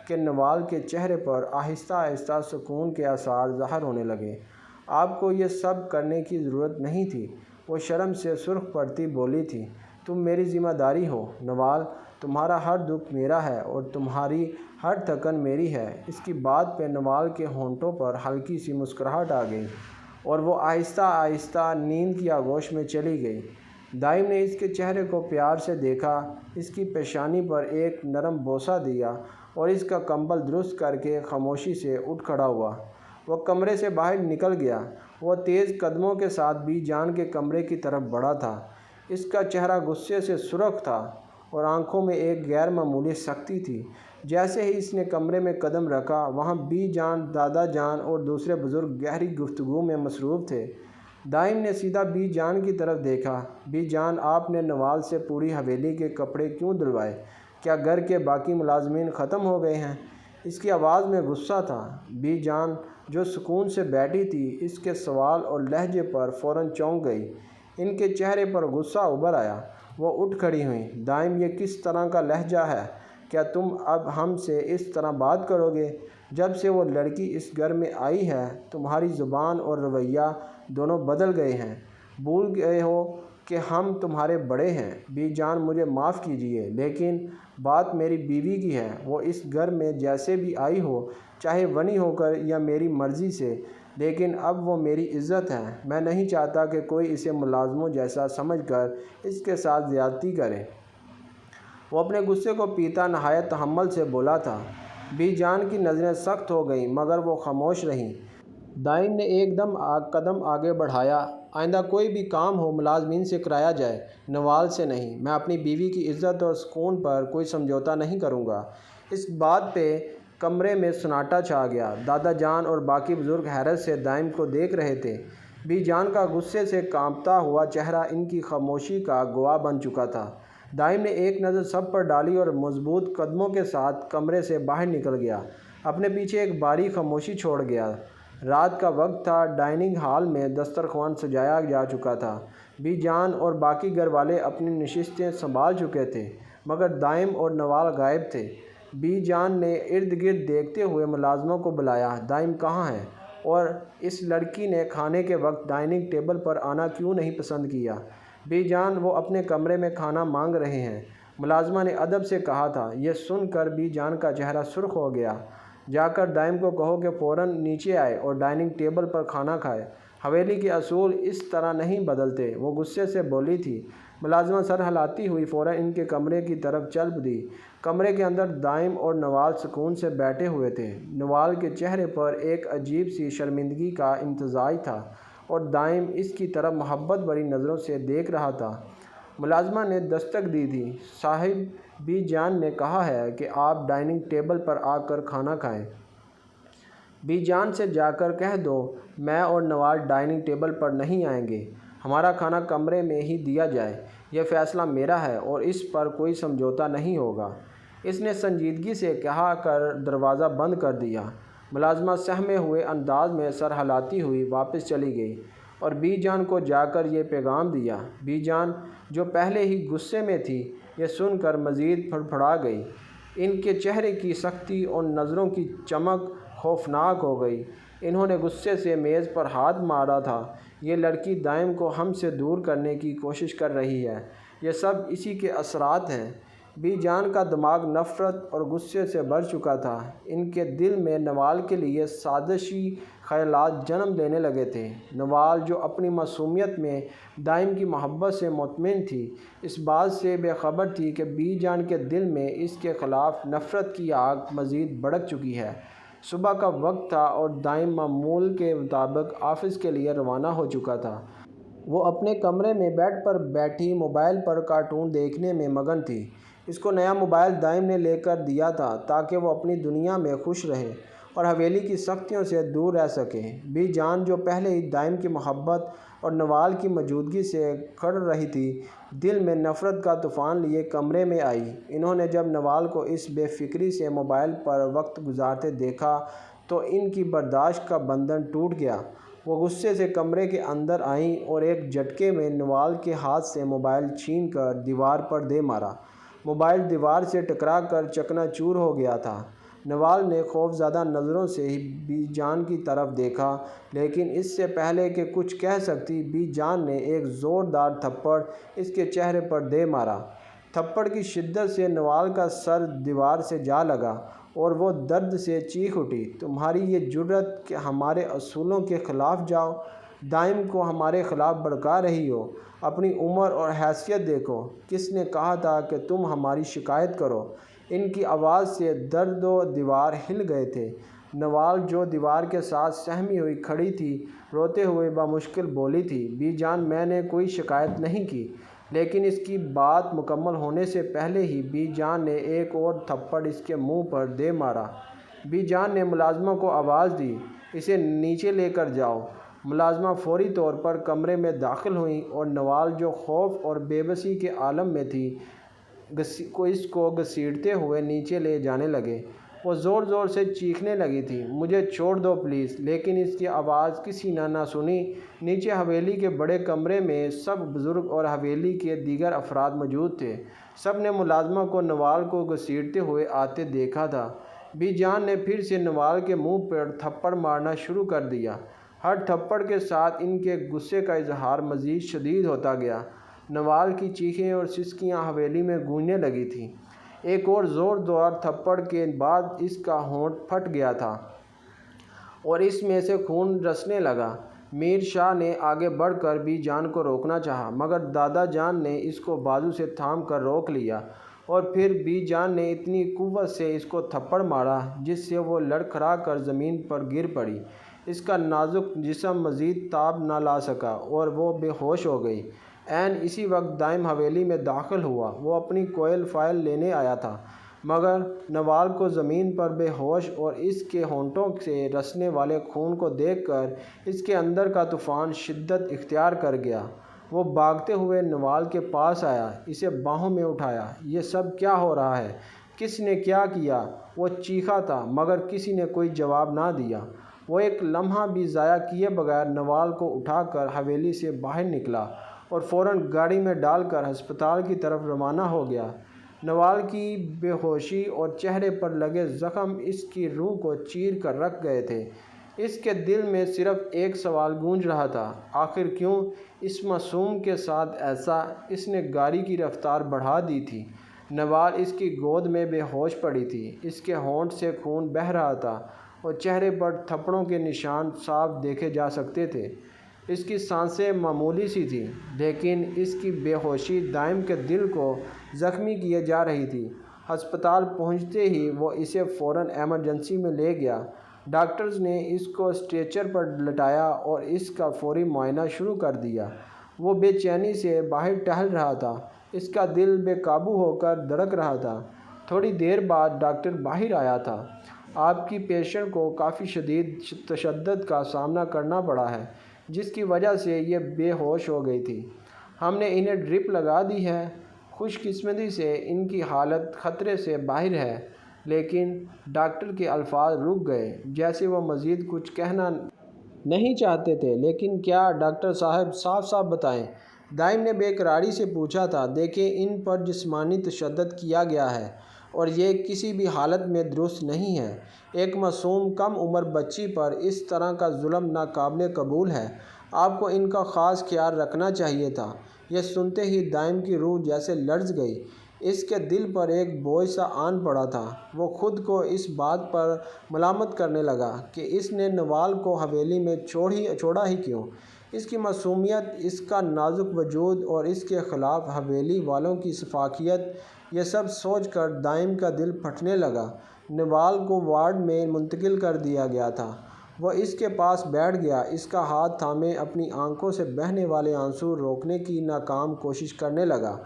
کہ نوال کے چہرے پر آہستہ آہستہ سکون کے آثار ظاہر ہونے لگے۔ آپ کو یہ سب کرنے کی ضرورت نہیں تھی، وہ شرم سے سرخ پڑتی بولی تھی۔ تم میری ذمہ داری ہو نوال، تمہارا ہر دکھ میرا ہے اور تمہاری ہر تھکن میری ہے۔ اس کی بات پہ نوال کے ہونٹوں پر ہلکی سی مسکراہٹ آ گئی اور وہ آہستہ آہستہ نیند کی آغوش میں چلی گئی۔ دائم نے اس کے چہرے کو پیار سے دیکھا، اس کی پیشانی پر ایک نرم بوسہ دیا اور اس کا کمبل درست کر کے خاموشی سے اٹھ کھڑا ہوا۔ وہ کمرے سے باہر نکل گیا۔ وہ تیز قدموں کے ساتھ بی جان کے کمرے کی طرف بڑھا تھا۔ اس کا چہرہ غصے سے سرخ تھا اور آنکھوں میں ایک غیر معمولی سختی تھی۔ جیسے ہی اس نے کمرے میں قدم رکھا، وہاں بی جان، دادا جان اور دوسرے بزرگ گہری گفتگو میں مصروف تھے۔ دائم نے سیدھا بی جان کی طرف دیکھا۔ بی جان، آپ نے نوال سے پوری حویلی کے کپڑے کیوں دلوائے؟ کیا گھر کے باقی ملازمین ختم ہو گئے ہیں؟ اس کی آواز میں غصہ تھا۔ بی جان، جو سکون سے بیٹھی تھی، اس کے سوال اور لہجے پر فوراً چونک گئی۔ ان کے چہرے پر غصہ ابھر آیا۔ وہ اٹھ کھڑی ہوئیں۔ دائم، یہ کس طرح کا لہجہ ہے؟ کیا تم اب ہم سے اس طرح بات کرو گے؟ جب سے وہ لڑکی اس گھر میں آئی ہے، تمہاری زبان اور رویہ دونوں بدل گئے ہیں۔ بھول گئے ہو کہ ہم تمہارے بڑے ہیں؟ بی جان، مجھے معاف کیجیے، لیکن بات میری بیوی کی ہے۔ وہ اس گھر میں جیسے بھی آئی ہو، چاہے ونی ہو کر یا میری مرضی سے، لیکن اب وہ میری عزت ہے۔ میں نہیں چاہتا کہ کوئی اسے ملازموں جیسا سمجھ کر اس کے ساتھ زیادتی کرے۔ وہ اپنے غصے کو پیتا نہایت تحمل سے بولا تھا۔ بی جان کی نظریں سخت ہو گئیں، مگر وہ خاموش رہیں۔ دائم نے ایک قدم آگے بڑھایا۔ آئندہ کوئی بھی کام ہو ملازمین سے کرایا جائے، نوال سے نہیں۔ میں اپنی بیوی کی عزت اور سکون پر کوئی سمجھوتا نہیں کروں گا۔ اس بات پہ کمرے میں سناٹا چھا گیا۔ دادا جان اور باقی بزرگ حیرت سے دائم کو دیکھ رہے تھے۔ بی جان کا غصے سے کانپتا ہوا چہرہ ان کی خاموشی کا گواہ بن چکا تھا۔ دائم نے ایک نظر سب پر ڈالی اور مضبوط قدموں کے ساتھ کمرے سے باہر نکل گیا، اپنے پیچھے ایک باریک خاموشی چھوڑ گیا۔ رات کا وقت تھا۔ ڈائننگ ہال میں دسترخوان سجایا جا چکا تھا۔ بی جان اور باقی گھر والے اپنی نشستیں سنبھال چکے تھے، مگر دائم اور نوال غائب تھے۔ بی جان نے ارد گرد دیکھتے ہوئے ملازموں کو بلایا۔ دائم کہاں ہے؟ اور اس لڑکی نے کھانے کے وقت ڈائننگ ٹیبل پر آنا کیوں نہیں پسند کیا؟ بی جان، وہ اپنے کمرے میں کھانا مانگ رہے ہیں، ملازمہ نے ادب سے کہا تھا۔ یہ سن کر بی جان کا چہرہ سرخ ہو گیا۔ جا کر دائم کو کہو کہ فوراً نیچے آئے اور ڈائننگ ٹیبل پر کھانا کھائے۔ حویلی کے اصول اس طرح نہیں بدلتے، وہ غصے سے بولی تھی۔ ملازمہ سر ہلاتی ہوئی فوراً ان کے کمرے کی طرف چل دی۔ کمرے کے اندر دائم اور نوال سکون سے بیٹھے ہوئے تھے۔ نوال کے چہرے پر ایک عجیب سی شرمندگی کا امتزاج تھا اور دائم اس کی طرف محبت بھری نظروں سے دیکھ رہا تھا۔ ملازمہ نے دستک دی تھی۔ صاحب، بی جان نے کہا ہے کہ آپ ڈائننگ ٹیبل پر آ کر کھانا کھائیں۔ بی جان سے جا کر کہہ دو میں اور نوال ڈائننگ ٹیبل پر نہیں آئیں گے، ہمارا کھانا کمرے میں ہی دیا جائے۔ یہ فیصلہ میرا ہے اور اس پر کوئی سمجھوتا نہیں ہوگا۔ اس نے سنجیدگی سے کہا کر دروازہ بند کر دیا۔ ملازمہ سہمے ہوئے انداز میں سر ہلاتی ہوئی واپس چلی گئی اور بی جان کو جا کر یہ پیغام دیا۔ بی جان، جو پہلے ہی غصے میں تھی، یہ سن کر مزید پھڑپڑا گئی۔ ان کے چہرے کی سختی اور نظروں کی چمک خوفناک ہو گئی۔ انہوں نے غصے سے میز پر ہاتھ مارا تھا۔ یہ لڑکی دائم کو ہم سے دور کرنے کی کوشش کر رہی ہے۔ یہ سب اسی کے اثرات ہیں۔ بی جان کا دماغ نفرت اور غصے سے بھر چکا تھا۔ ان کے دل میں نوال کے لیے سازشی خیالات جنم لینے لگے تھے۔ نوال، جو اپنی معصومیت میں دائم کی محبت سے مطمئن تھی، اس بات سے بے خبر تھی کہ بی جان کے دل میں اس کے خلاف نفرت کی آگ مزید بھڑک چکی ہے۔ صبح کا وقت تھا اور دائم معمول کے مطابق آفس کے لیے روانہ ہو چکا تھا۔ وہ اپنے کمرے میں بیڈ پر بیٹھی موبائل پر کارٹون دیکھنے میں مگن تھی۔ اس کو نیا موبائل دائم نے لے کر دیا تھا تاکہ وہ اپنی دنیا میں خوش رہے اور حویلی کی سختیوں سے دور رہ سکے۔ بی جان، جو پہلے ہی دائم کی محبت اور نوال کی موجودگی سے کڑ رہی تھی، دل میں نفرت کا طوفان لیے کمرے میں آئی۔ انہوں نے جب نوال کو اس بے فکری سے موبائل پر وقت گزارتے دیکھا تو ان کی برداشت کا بندھن ٹوٹ گیا۔ وہ غصے سے کمرے کے اندر آئیں اور ایک جھٹکے میں نوال کے ہاتھ سے موبائل چھین کر دیوار پر دے مارا۔ موبائل دیوار سے ٹکرا کر چکنا چور ہو گیا تھا۔ نوال نے خوفزدہ نظروں سے بی جان کی طرف دیکھا، لیکن اس سے پہلے کہ کچھ کہہ سکتی، بی جان نے ایک زوردار تھپڑ اس کے چہرے پر دے مارا۔ تھپڑ کی شدت سے نوال کا سر دیوار سے جا لگا اور وہ درد سے چیخ اٹھی، تمہاری یہ جرأت کہ ہمارے اصولوں کے خلاف جاؤ، دائم کو ہمارے خلاف بھڑکا رہی ہو، اپنی عمر اور حیثیت دیکھو، کس نے کہا تھا کہ تم ہماری شکایت کرو؟ ان کی آواز سے درد و دیوار ہل گئے تھے۔ نوال، جو دیوار کے ساتھ سہمی ہوئی کھڑی تھی، روتے ہوئے بمشکل بولی تھی، بی جان، میں نے کوئی شکایت نہیں کی۔ لیکن اس کی بات مکمل ہونے سے پہلے ہی بی جان نے ایک اور تھپڑ اس کے منہ پر دے مارا۔ بی جان نے ملازمہ کو آواز دی، اسے نیچے لے کر جاؤ۔ ملازمہ فوری طور پر کمرے میں داخل ہوئیں اور نوال، جو خوف اور بے بسی کے عالم میں تھی، اس کو گھسیٹتے ہوئے نیچے لے جانے لگے۔ وہ زور زور سے چیخنے لگی تھی، مجھے چھوڑ دو پلیز، لیکن اس کی آواز کسی نے نہ سنی۔ نیچے حویلی کے بڑے کمرے میں سب بزرگ اور حویلی کے دیگر افراد موجود تھے۔ سب نے ملازمہ کو نوال کو گھسیٹتے ہوئے آتے دیکھا تھا۔ بی جان نے پھر سے نوال کے منہ پر تھپڑ مارنا شروع کر دیا۔ ہر تھپڑ کے ساتھ ان کے غصے کا اظہار مزید شدید ہوتا گیا۔ نوال کی چیخیں اور سسکیاں حویلی میں گونجنے لگی تھیں۔ ایک اور زوردار تھپڑ کے بعد اس کا ہونٹ پھٹ گیا تھا اور اس میں سے خون رسنے لگا۔ میر شاہ نے آگے بڑھ کر بی جان کو روکنا چاہا، مگر دادا جان نے اس کو بازو سے تھام کر روک لیا اور پھر بی جان نے اتنی قوت سے اس کو تھپڑ مارا جس سے وہ لڑکھڑا کر زمین پر گر پڑی۔ اس کا نازک جسم مزید تاب نہ لا سکا اور وہ بے ہوش ہو گئی۔ عین اسی وقت دائم حویلی میں داخل ہوا۔ وہ اپنی کوئل فائل لینے آیا تھا، مگر نوال کو زمین پر بے ہوش اور اس کے ہونٹوں سے رسنے والے خون کو دیکھ کر اس کے اندر کا طوفان شدت اختیار کر گیا۔ وہ بھاگتے ہوئے نوال کے پاس آیا، اسے باہوں میں اٹھایا۔ یہ سب کیا ہو رہا ہے؟ کس نے کیا کیا؟ وہ چیخا تھا، مگر کسی نے کوئی جواب نہ دیا۔ وہ ایک لمحہ بھی ضائع کیے بغیر نوال کو اٹھا کر حویلی سے باہر نکلا اور فوراً گاڑی میں ڈال کر ہسپتال کی طرف روانہ ہو گیا۔ نوال کی بے ہوشی اور چہرے پر لگے زخم اس کی روح کو چیر کر رکھ گئے تھے۔ اس کے دل میں صرف ایک سوال گونج رہا تھا، آخر کیوں اس معصوم کے ساتھ ایسا؟ اس نے گاڑی کی رفتار بڑھا دی تھی۔ نوال اس کی گود میں بے ہوش پڑی تھی، اس کے ہونٹ سے خون بہہ رہا تھا اور چہرے پر تھپڑوں کے نشان صاف دیکھے جا سکتے تھے۔ اس کی سانسیں معمولی سی تھیں، لیکن اس کی بے ہوشی دائم کے دل کو زخمی کیے جا رہی تھی۔ ہسپتال پہنچتے ہی وہ اسے فوراً ایمرجنسی میں لے گیا۔ ڈاکٹرز نے اس کو اسٹریچر پر لٹایا اور اس کا فوری معائنہ شروع کر دیا۔ وہ بے چینی سے باہر ٹہل رہا تھا، اس کا دل بے قابو ہو کر دھڑک رہا تھا۔ تھوڑی دیر بعد ڈاکٹر باہر آیا تھا، آپ کی پیشنٹ کو کافی شدید تشدد کا سامنا کرنا پڑا ہے، جس کی وجہ سے یہ بے ہوش ہو گئی تھی۔ ہم نے انہیں ڈرپ لگا دی ہے۔ خوش قسمتی سے ان کی حالت خطرے سے باہر ہے۔ لیکن ڈاکٹر کے الفاظ رک گئے، جیسے وہ مزید کچھ کہنا نہیں چاہتے تھے۔ لیکن کیا ڈاکٹر صاحب؟ صاف صاف بتائیں، دائم نے بے قراری سے پوچھا تھا۔ دیکھیں، ان پر جسمانی تشدد کیا گیا ہے اور یہ کسی بھی حالت میں درست نہیں ہے۔ ایک معصوم کم عمر بچی پر اس طرح کا ظلم ناقابل قبول ہے۔ آپ کو ان کا خاص خیال رکھنا چاہیے تھا۔ یہ سنتے ہی دائم کی روح جیسے لرز گئی۔ اس کے دل پر ایک بوجھ سا آن پڑا تھا۔ وہ خود کو اس بات پر ملامت کرنے لگا کہ اس نے نوال کو حویلی میں چھوڑا ہی کیوں۔ اس کی معصومیت، اس کا نازک وجود اور اس کے خلاف حویلی والوں کی شفافیت، یہ سب سوچ کر دائم کا دل پھٹنے لگا۔ نوال کو وارڈ میں منتقل کر دیا گیا تھا۔ وہ اس کے پاس بیٹھ گیا، اس کا ہاتھ تھامے اپنی آنکھوں سے بہنے والے آنسو روکنے کی ناکام کوشش کرنے لگا۔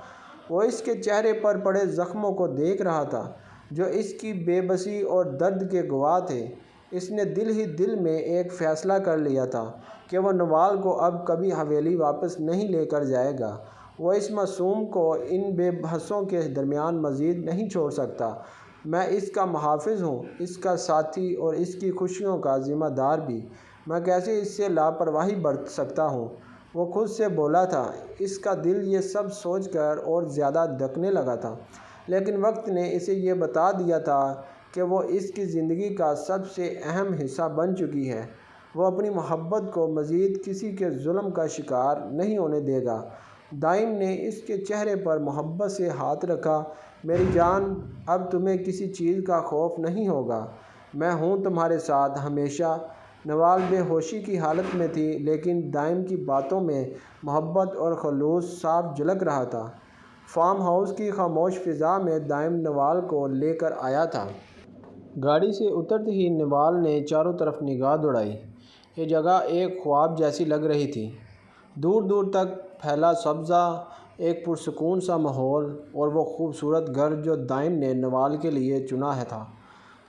وہ اس کے چہرے پر پڑے زخموں کو دیکھ رہا تھا جو اس کی بے بسی اور درد کے گواہ تھے۔ اس نے دل ہی دل میں ایک فیصلہ کر لیا تھا کہ وہ نوال کو اب کبھی حویلی واپس نہیں لے کر جائے گا۔ وہ اس معصوم کو ان بے بسوں کے درمیان مزید نہیں چھوڑ سکتا۔ میں اس کا محافظ ہوں، اس کا ساتھی اور اس کی خوشیوں کا ذمہ دار بھی۔ میں کیسے اس سے لاپرواہی برت سکتا ہوں؟ وہ خود سے بولا تھا۔ اس کا دل یہ سب سوچ کر اور زیادہ دھڑکنے لگا تھا، لیکن وقت نے اسے یہ بتا دیا تھا کہ وہ اس کی زندگی کا سب سے اہم حصہ بن چکی ہے۔ وہ اپنی محبت کو مزید کسی کے ظلم کا شکار نہیں ہونے دے گا۔ دائم نے اس کے چہرے پر محبت سے ہاتھ رکھا۔ میری جان، اب تمہیں کسی چیز کا خوف نہیں ہوگا۔ میں ہوں تمہارے ساتھ ہمیشہ۔ نوال بے ہوشی کی حالت میں تھی، لیکن دائم کی باتوں میں محبت اور خلوص صاف جھلک رہا تھا۔ فارم ہاؤس کی خاموش فضا میں دائم نوال کو لے کر آیا تھا۔ گاڑی سے اترتے ہی نوال نے چاروں طرف نگاہ دوڑائی۔ یہ جگہ ایک خواب جیسی لگ رہی تھی۔ دور دور تک پھیلا سبزہ، ایک پرسکون سا ماحول اور وہ خوبصورت گھر جو دائم نے نوال کے لیے چنا ہے تھا۔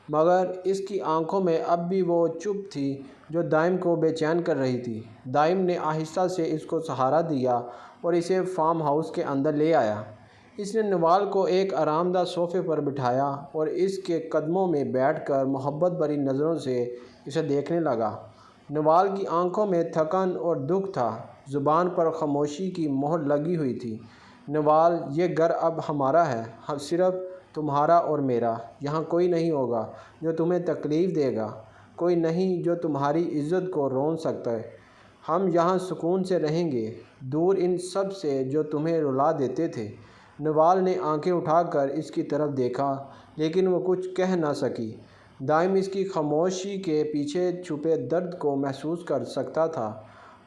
مگر اس کی آنکھوں میں اب بھی وہ چپ تھی جو دائم کو بے چین کر رہی تھی۔ دائم نے آہستہ سے اس کو سہارا دیا اور اسے فارم ہاؤس کے اندر لے آیا۔ اس نے نوال کو ایک آرام دہ صوفے پر بٹھایا اور اس کے قدموں میں بیٹھ کر محبت بھری نظروں سے اسے دیکھنے لگا۔ نوال کی آنکھوں میں تھکن اور دکھ تھا، زبان پر خاموشی کی مہر لگی ہوئی تھی۔ نوال، یہ گھر اب ہمارا ہے، صرف تمہارا اور میرا۔ یہاں کوئی نہیں ہوگا جو تمہیں تکلیف دے گا، کوئی نہیں جو تمہاری عزت کو رون سکتا ہے۔ ہم یہاں سکون سے رہیں گے، دور ان سب سے جو تمہیں رلا دیتے تھے۔ نوال نے آنکھیں اٹھا کر اس کی طرف دیکھا، لیکن وہ کچھ کہہ نہ سکی۔ دائم اس کی خاموشی کے پیچھے چھپے درد کو محسوس کر سکتا تھا۔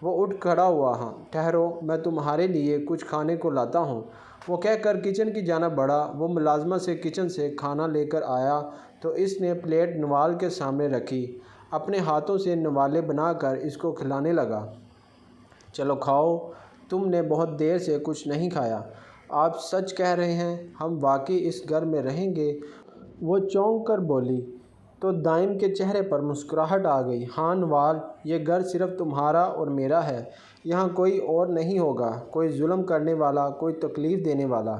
وہ اٹھ کھڑا ہوا۔ ہاں ٹھہرو، میں تمہارے لیے کچھ کھانے کو لاتا ہوں، وہ کہہ کر کچن کی جانب بڑھا۔ وہ ملازمہ سے کچن سے کھانا لے کر آیا تو اس نے پلیٹ نوال کے سامنے رکھی۔ اپنے ہاتھوں سے نوالے بنا کر اس کو کھلانے لگا۔ چلو کھاؤ، تم نے بہت دیر سے کچھ نہیں کھایا۔ آپ سچ کہہ رہے ہیں، ہم واقعی اس گھر میں رہیں گے؟ وہ چونک کر بولی تو دائم کے چہرے پر مسکراہٹ آ گئی۔ ہاں نوال، یہ گھر صرف تمہارا اور میرا ہے۔ یہاں کوئی اور نہیں ہوگا، کوئی ظلم کرنے والا، کوئی تکلیف دینے والا۔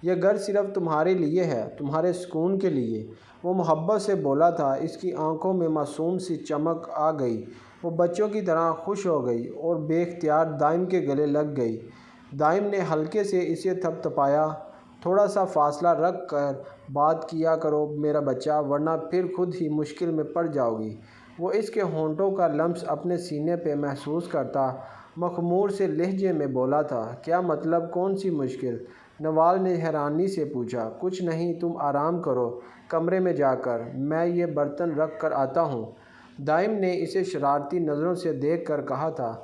یہ گھر صرف تمہارے لیے ہے، تمہارے سکون کے لیے۔ وہ محبت سے بولا تھا۔ اس کی آنکھوں میں معصوم سی چمک آ گئی۔ وہ بچوں کی طرح خوش ہو گئی اور بے اختیار دائم کے گلے لگ گئی۔ دائم نے ہلکے سے اسے تھپ تھپایا۔ تھوڑا سا فاصلہ رکھ کر بات کیا کرو میرا بچہ، ورنہ پھر خود ہی مشکل میں پڑ جاؤ گی۔ وہ اس کے ہونٹوں کا لمس اپنے سینے پہ محسوس کرتا مخمور سے لہجے میں بولا تھا۔ کیا مطلب، کون سی مشکل؟ نوال نے حیرانی سے پوچھا۔ کچھ نہیں، تم آرام کرو کمرے میں جا کر، میں یہ برتن رکھ کر آتا ہوں۔ دائم نے اسے شرارتی نظروں سے دیکھ کر کہا تھا۔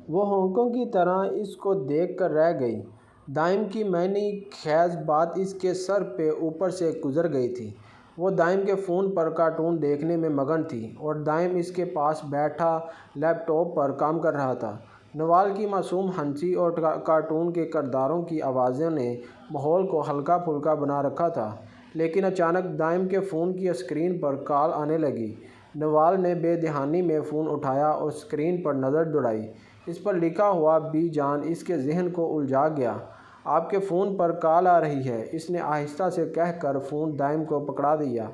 وہ ہونکوں کی طرح اس کو دیکھ کر رہ گئی۔ دائم کی معنی خیز بات اس کے سر پہ اوپر سے گزر گئی تھی۔ وہ دائم کے فون پر کارٹون دیکھنے میں مگن تھی اور دائم اس کے پاس بیٹھا لیپ ٹاپ پر کام کر رہا تھا۔ نوال کی معصوم ہنسی اور کارٹون کے کرداروں کی آوازوں نے ماحول کو ہلکا پھلکا بنا رکھا تھا، لیکن اچانک دائم کے فون کی اسکرین پر کال آنے لگی۔ نوال نے بے دہانی میں فون اٹھایا اور اسکرین پر نظر دوڑائی۔ اس پر لکھا ہوا بی جان اس کے ذہن کو الجھا گیا۔ آپ کے فون پر کال آ رہی ہے، اس نے آہستہ سے کہہ کر فون دائم کو پکڑا دیا۔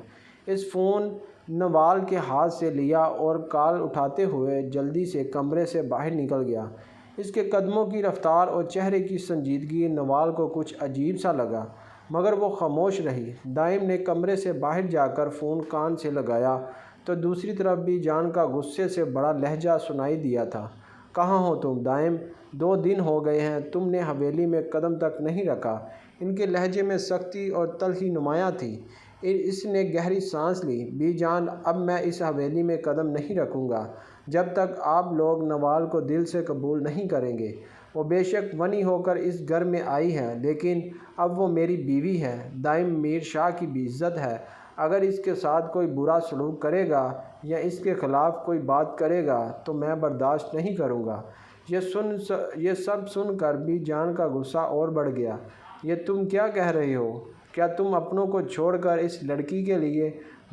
اس فون نوال کے ہاتھ سے لیا اور کال اٹھاتے ہوئے جلدی سے کمرے سے باہر نکل گیا۔ اس کے قدموں کی رفتار اور چہرے کی سنجیدگی نوال کو کچھ عجیب سا لگا، مگر وہ خاموش رہی۔ دائم نے کمرے سے باہر جا کر فون کان سے لگایا تو دوسری طرف بی جان کا غصے سے بڑا لہجہ سنائی دیا تھا۔ کہاں ہو تم دائم؟ 2 دن ہو گئے ہیں تم نے حویلی میں قدم تک نہیں رکھا۔ ان کے لہجے میں سختی اور تلخی نمایاں تھی۔ اس نے گہری سانس لی۔ بی جان، اب میں اس حویلی میں قدم نہیں رکھوں گا جب تک آپ لوگ نوال کو دل سے قبول نہیں کریں گے۔ وہ بے شک غنی ہو کر اس گھر میں آئی ہے، لیکن اب وہ میری بیوی ہے۔ دائم میر شاہ کی بھی عزت ہے۔ اگر اس کے ساتھ کوئی برا سلوک کرے گا یا اس کے خلاف کوئی بات کرے گا تو میں برداشت نہیں کروں گا۔ یہ سب سن کر بی جان کا غصہ اور بڑھ گیا۔ یہ تم کیا کہہ رہے ہو؟ کیا تم اپنوں کو چھوڑ کر اس لڑکی کے لیے؟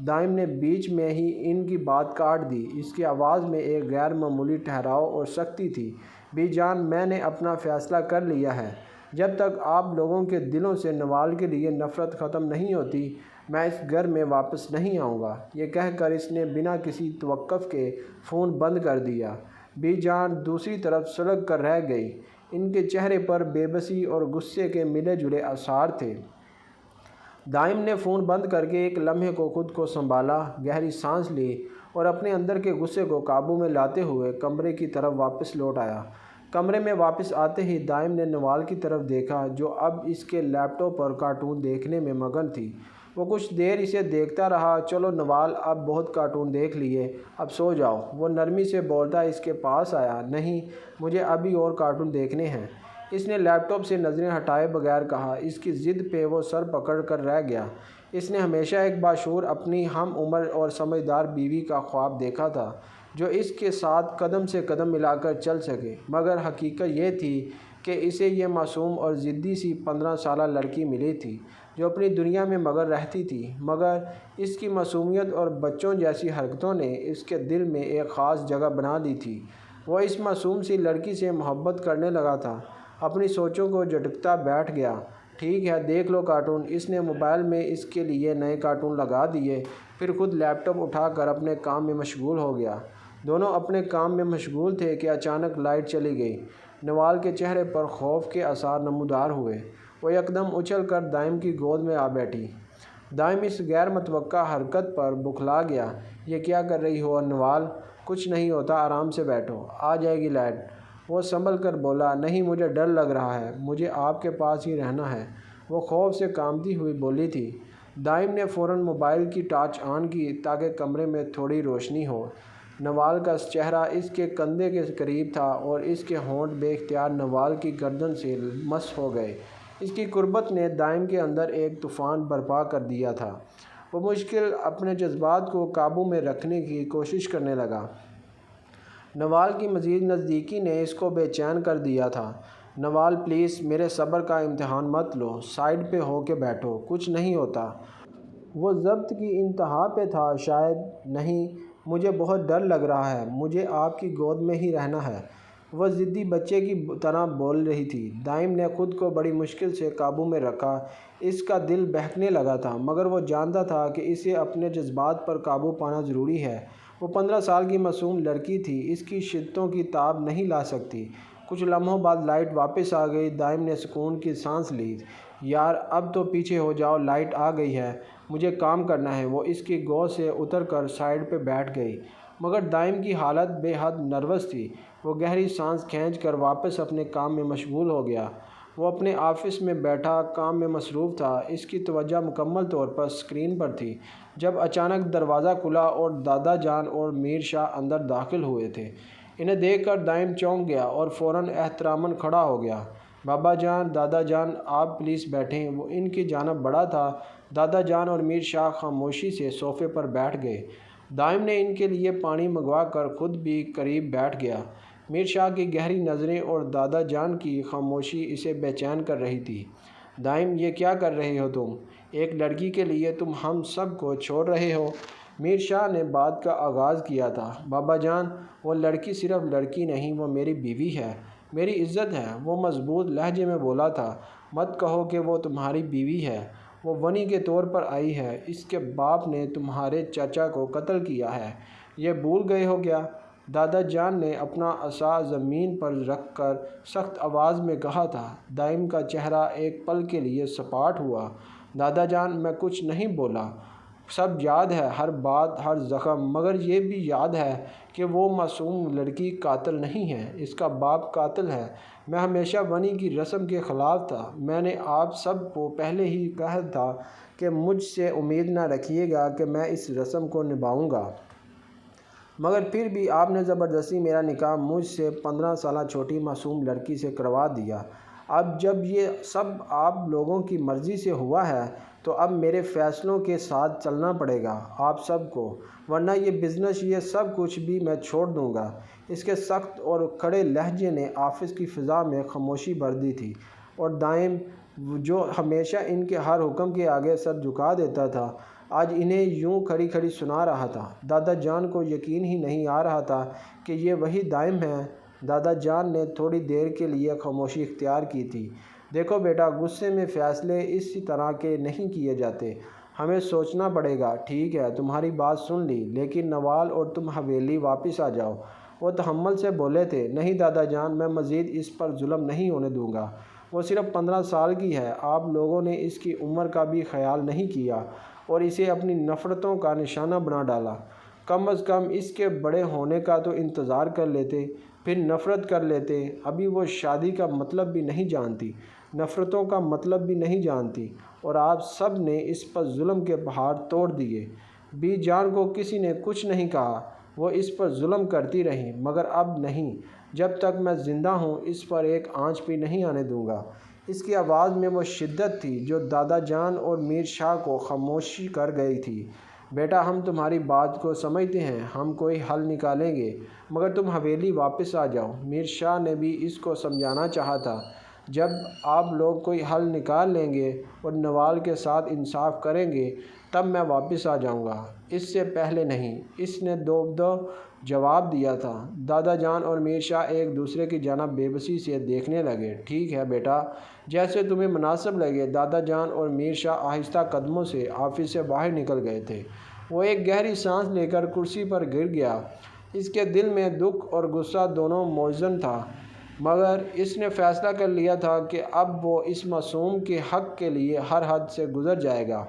دائم نے بیچ میں ہی ان کی بات کاٹ دی۔ اس کی آواز میں ایک غیر معمولی ٹھہراؤ اور سختی تھی۔ بی جان، میں نے اپنا فیصلہ کر لیا ہے۔ جب تک آپ لوگوں کے دلوں سے نوال کے لیے نفرت ختم نہیں ہوتی، میں اس گھر میں واپس نہیں آؤں گا۔ یہ کہہ کر اس نے بنا کسی توقف کے فون بند کر دیا۔ بی جان دوسری طرف سلگ کر رہ گئی۔ ان کے چہرے پر بے بسی اور غصے کے ملے جلے آثار تھے۔ دائم نے فون بند کر کے ایک لمحے کو خود کو سنبھالا، گہری سانس لی اور اپنے اندر کے غصے کو قابو میں لاتے ہوئے کمرے کی طرف واپس لوٹ آیا۔ کمرے میں واپس آتے ہی دائم نے نوال کی طرف دیکھا، جو اب اس کے لیپ ٹاپ پر کارٹون دیکھنے میں مگن تھی۔ وہ کچھ دیر اسے دیکھتا رہا۔ چلو نوال، اب بہت کارٹون دیکھ لیے، اب سو جاؤ، وہ نرمی سے بولتا اس کے پاس آیا۔ نہیں، مجھے ابھی اور کارٹون دیکھنے ہیں، اس نے لیپ ٹاپ سے نظریں ہٹائے بغیر کہا۔ اس کی ضد پہ وہ سر پکڑ کر رہ گیا۔ اس نے ہمیشہ ایک باشعور، اپنی ہم عمر اور سمجھدار بیوی کا خواب دیکھا تھا، جو اس کے ساتھ قدم سے قدم ملا کر چل سکے، مگر حقیقت یہ تھی کہ اسے یہ معصوم اور ضدی سی 15 سالہ لڑکی ملی تھی، جو اپنی دنیا میں مگن رہتی تھی، مگر اس کی معصومیت اور بچوں جیسی حرکتوں نے اس کے دل میں ایک خاص جگہ بنا لی تھی۔ وہ اس معصوم سی لڑکی سے محبت کرنے لگا تھا۔ اپنی سوچوں کو جھٹکتا بیٹھ گیا۔ ٹھیک ہے، دیکھ لو کارٹون۔ اس نے موبائل میں اس کے لیے نئے کارٹون لگا دیے، پھر خود لیپ ٹاپ اٹھا کر اپنے کام میں مشغول ہو گیا۔ دونوں اپنے کام میں مشغول تھے کہ اچانک لائٹ چلی گئی۔ نوال کے چہرے پر خوف کے آثار نمودار ہوئے۔ وہ یکدم اچھل کر دائم کی گود میں آ بیٹھی۔ دائم اس غیر متوقع حرکت پر بوکھلا گیا۔ یہ کیا کر رہی ہو نوال؟ کچھ نہیں ہوتا، آرام سے بیٹھو، آ جائے گی لائٹ۔ وہ سنبھل کر بولا، نہیں، مجھے ڈر لگ رہا ہے، مجھے آپ کے پاس ہی رہنا ہے۔ وہ خوف سے کانپتی ہوئی بولی تھی۔ دائم نے فوراً موبائل کی ٹارچ آن کی تاکہ کمرے میں تھوڑی روشنی ہو۔ نوال کا چہرہ اس کے کندھے کے قریب تھا اور اس کے ہونٹ بے اختیار نوال کی گردن سے مس ہو گئے۔ اس کی قربت نے دائم کے اندر ایک طوفان برپا کر دیا تھا۔ وہ مشکل اپنے جذبات کو قابو میں رکھنے کی کوشش کرنے لگا۔ نوال کی مزید نزدیکی نے اس کو بے چین کر دیا تھا۔ نوال، پلیز میرے صبر کا امتحان مت لو، سائیڈ پہ ہو کے بیٹھو، کچھ نہیں ہوتا۔ وہ ضبط کی انتہا پہ تھا۔ شاید نہیں، مجھے بہت ڈر لگ رہا ہے، مجھے آپ کی گود میں ہی رہنا ہے، وہ ضدی بچے کی طرح بول رہی تھی۔ دائم نے خود کو بڑی مشکل سے قابو میں رکھا۔ اس کا دل بہکنے لگا تھا، مگر وہ جانتا تھا کہ اسے اپنے جذبات پر قابو پانا ضروری ہے۔ وہ 15 سال کی معصوم لڑکی تھی، اس کی شدتوں کی تاب نہیں لا سکتی۔ کچھ لمحوں بعد لائٹ واپس آ گئی۔ دائم نے سکون کی سانس لی۔ یار، اب تو پیچھے ہو جاؤ، لائٹ آ گئی ہے، مجھے کام کرنا ہے۔ وہ اس کی گود سے اتر کر سائیڈ پہ بیٹھ گئی، مگر دائم کی حالت بے حد نروس تھی۔ وہ گہری سانس کھینچ کر واپس اپنے کام میں مشغول ہو گیا۔ وہ اپنے آفس میں بیٹھا کام میں مصروف تھا۔ اس کی توجہ مکمل طور پر اسکرین پر تھی، جب اچانک دروازہ کھلا اور دادا جان اور میر شاہ اندر داخل ہوئے تھے۔ انہیں دیکھ کر دائم چونک گیا اور فوراً احتراماً کھڑا ہو گیا۔ بابا جان، دادا جان، آپ پلیز بیٹھیں۔ وہ ان کی جانب بڑھا تھا۔ دادا جان اور میر شاہ خاموشی سے صوفے پر بیٹھ گئے۔ دائم نے ان کے لیے پانی منگوا کر خود بھی قریب بیٹھ گیا۔ میر شاہ کی گہری نظریں اور دادا جان کی خاموشی اسے بے چین کر رہی تھی۔ دائم، یہ کیا کر رہے ہو تم؟ ایک لڑکی کے لیے تم ہم سب کو چھوڑ رہے ہو؟ میر شاہ نے بات کا آغاز کیا تھا۔ بابا جان، وہ لڑکی صرف لڑکی نہیں، وہ میری بیوی ہے، میری عزت ہے، وہ مضبوط لہجے میں بولا تھا۔ مت کہو کہ وہ تمہاری بیوی ہے، وہ ونی کے طور پر آئی ہے۔ اس کے باپ نے تمہارے چاچا کو قتل کیا ہے، یہ بھول گئے ہو کیا؟ دادا جان نے اپنا عصا زمین پر رکھ کر سخت آواز میں کہا تھا۔ دائم کا چہرہ ایک پل کے لیے سپاٹ ہوا۔ دادا جان، میں کچھ نہیں بولا، سب یاد ہے، ہر بات، ہر زخم، مگر یہ بھی یاد ہے کہ وہ معصوم لڑکی قاتل نہیں ہے، اس کا باپ قاتل ہے۔ میں ہمیشہ ونی کی رسم کے خلاف تھا۔ میں نے آپ سب کو پہلے ہی کہا تھا کہ مجھ سے امید نہ رکھیے گا کہ میں اس رسم کو نبھاؤں گا، مگر پھر بھی آپ نے زبردستی میرا نکاح مجھ سے 15 سالہ چھوٹی معصوم لڑکی سے کروا دیا۔ اب جب یہ سب آپ لوگوں کی مرضی سے ہوا ہے تو اب میرے فیصلوں کے ساتھ چلنا پڑے گا آپ سب کو، ورنہ یہ بزنس، یہ سب کچھ بھی میں چھوڑ دوں گا۔ اس کے سخت اور کڑے لہجے نے آفس کی فضا میں خاموشی بھر دی تھی، اور دائم جو ہمیشہ ان کے ہر حکم کے آگے سر جھکا دیتا تھا، آج انہیں یوں کھڑی کھڑی سنا رہا تھا۔ دادا جان کو یقین ہی نہیں آ رہا تھا کہ یہ وہی دائم ہے۔ دادا جان نے تھوڑی دیر کے لیے خاموشی اختیار کی تھی۔ دیکھو بیٹا، غصے میں فیصلے اسی طرح کے نہیں کیے جاتے، ہمیں سوچنا پڑے گا۔ ٹھیک ہے، تمہاری بات سن لی، لیکن نوال اور تم حویلی واپس آ جاؤ۔ وہ تحمل سے بولے تھے۔ نہیں دادا جان، میں مزید اس پر ظلم نہیں ہونے دوں گا۔ وہ صرف 15 سال کی ہے، آپ لوگوں نے اس کی عمر کا بھی خیال نہیں کیا اور اسے اپنی نفرتوں کا نشانہ بنا ڈالا۔ کم از کم اس کے بڑے ہونے کا تو انتظار کر لیتے، پھر نفرت کر لیتے۔ ابھی وہ شادی کا مطلب بھی نہیں جانتی، نفرتوں کا مطلب بھی نہیں جانتی، اور آپ سب نے اس پر ظلم کے پہاڑ توڑ دیے۔ بی جان کو کسی نے کچھ نہیں کہا، وہ اس پر ظلم کرتی رہی، مگر اب نہیں، جب تک میں زندہ ہوں اس پر ایک آنچ بھی نہیں آنے دوں گا۔ اس کی آواز میں وہ شدت تھی جو دادا جان اور میر شاہ کو خاموشی کر گئی تھی۔ بیٹا، ہم تمہاری بات کو سمجھتے ہیں، ہم کوئی حل نکالیں گے، مگر تم حویلی واپس آ جاؤ۔ میر شاہ نے بھی اس کو سمجھانا چاہا تھا۔ جب آپ لوگ کوئی حل نکال لیں گے اور نوال کے ساتھ انصاف کریں گے تب میں واپس آ جاؤں گا، اس سے پہلے نہیں، اس نے دو جواب دیا تھا۔ دادا جان اور میر شاہ ایک دوسرے کی جانب بے بسی سے دیکھنے لگے۔ ٹھیک ہے بیٹا، جیسے تمہیں مناسب لگے۔ دادا جان اور میر شاہ آہستہ قدموں سے آفس سے باہر نکل گئے تھے۔ وہ ایک گہری سانس لے کر کرسی پر گر گیا۔ اس کے دل میں دکھ اور غصہ دونوں موزون تھا، مگر اس نے فیصلہ کر لیا تھا کہ اب وہ اس معصوم کے حق کے لیے ہر حد سے گزر جائے گا۔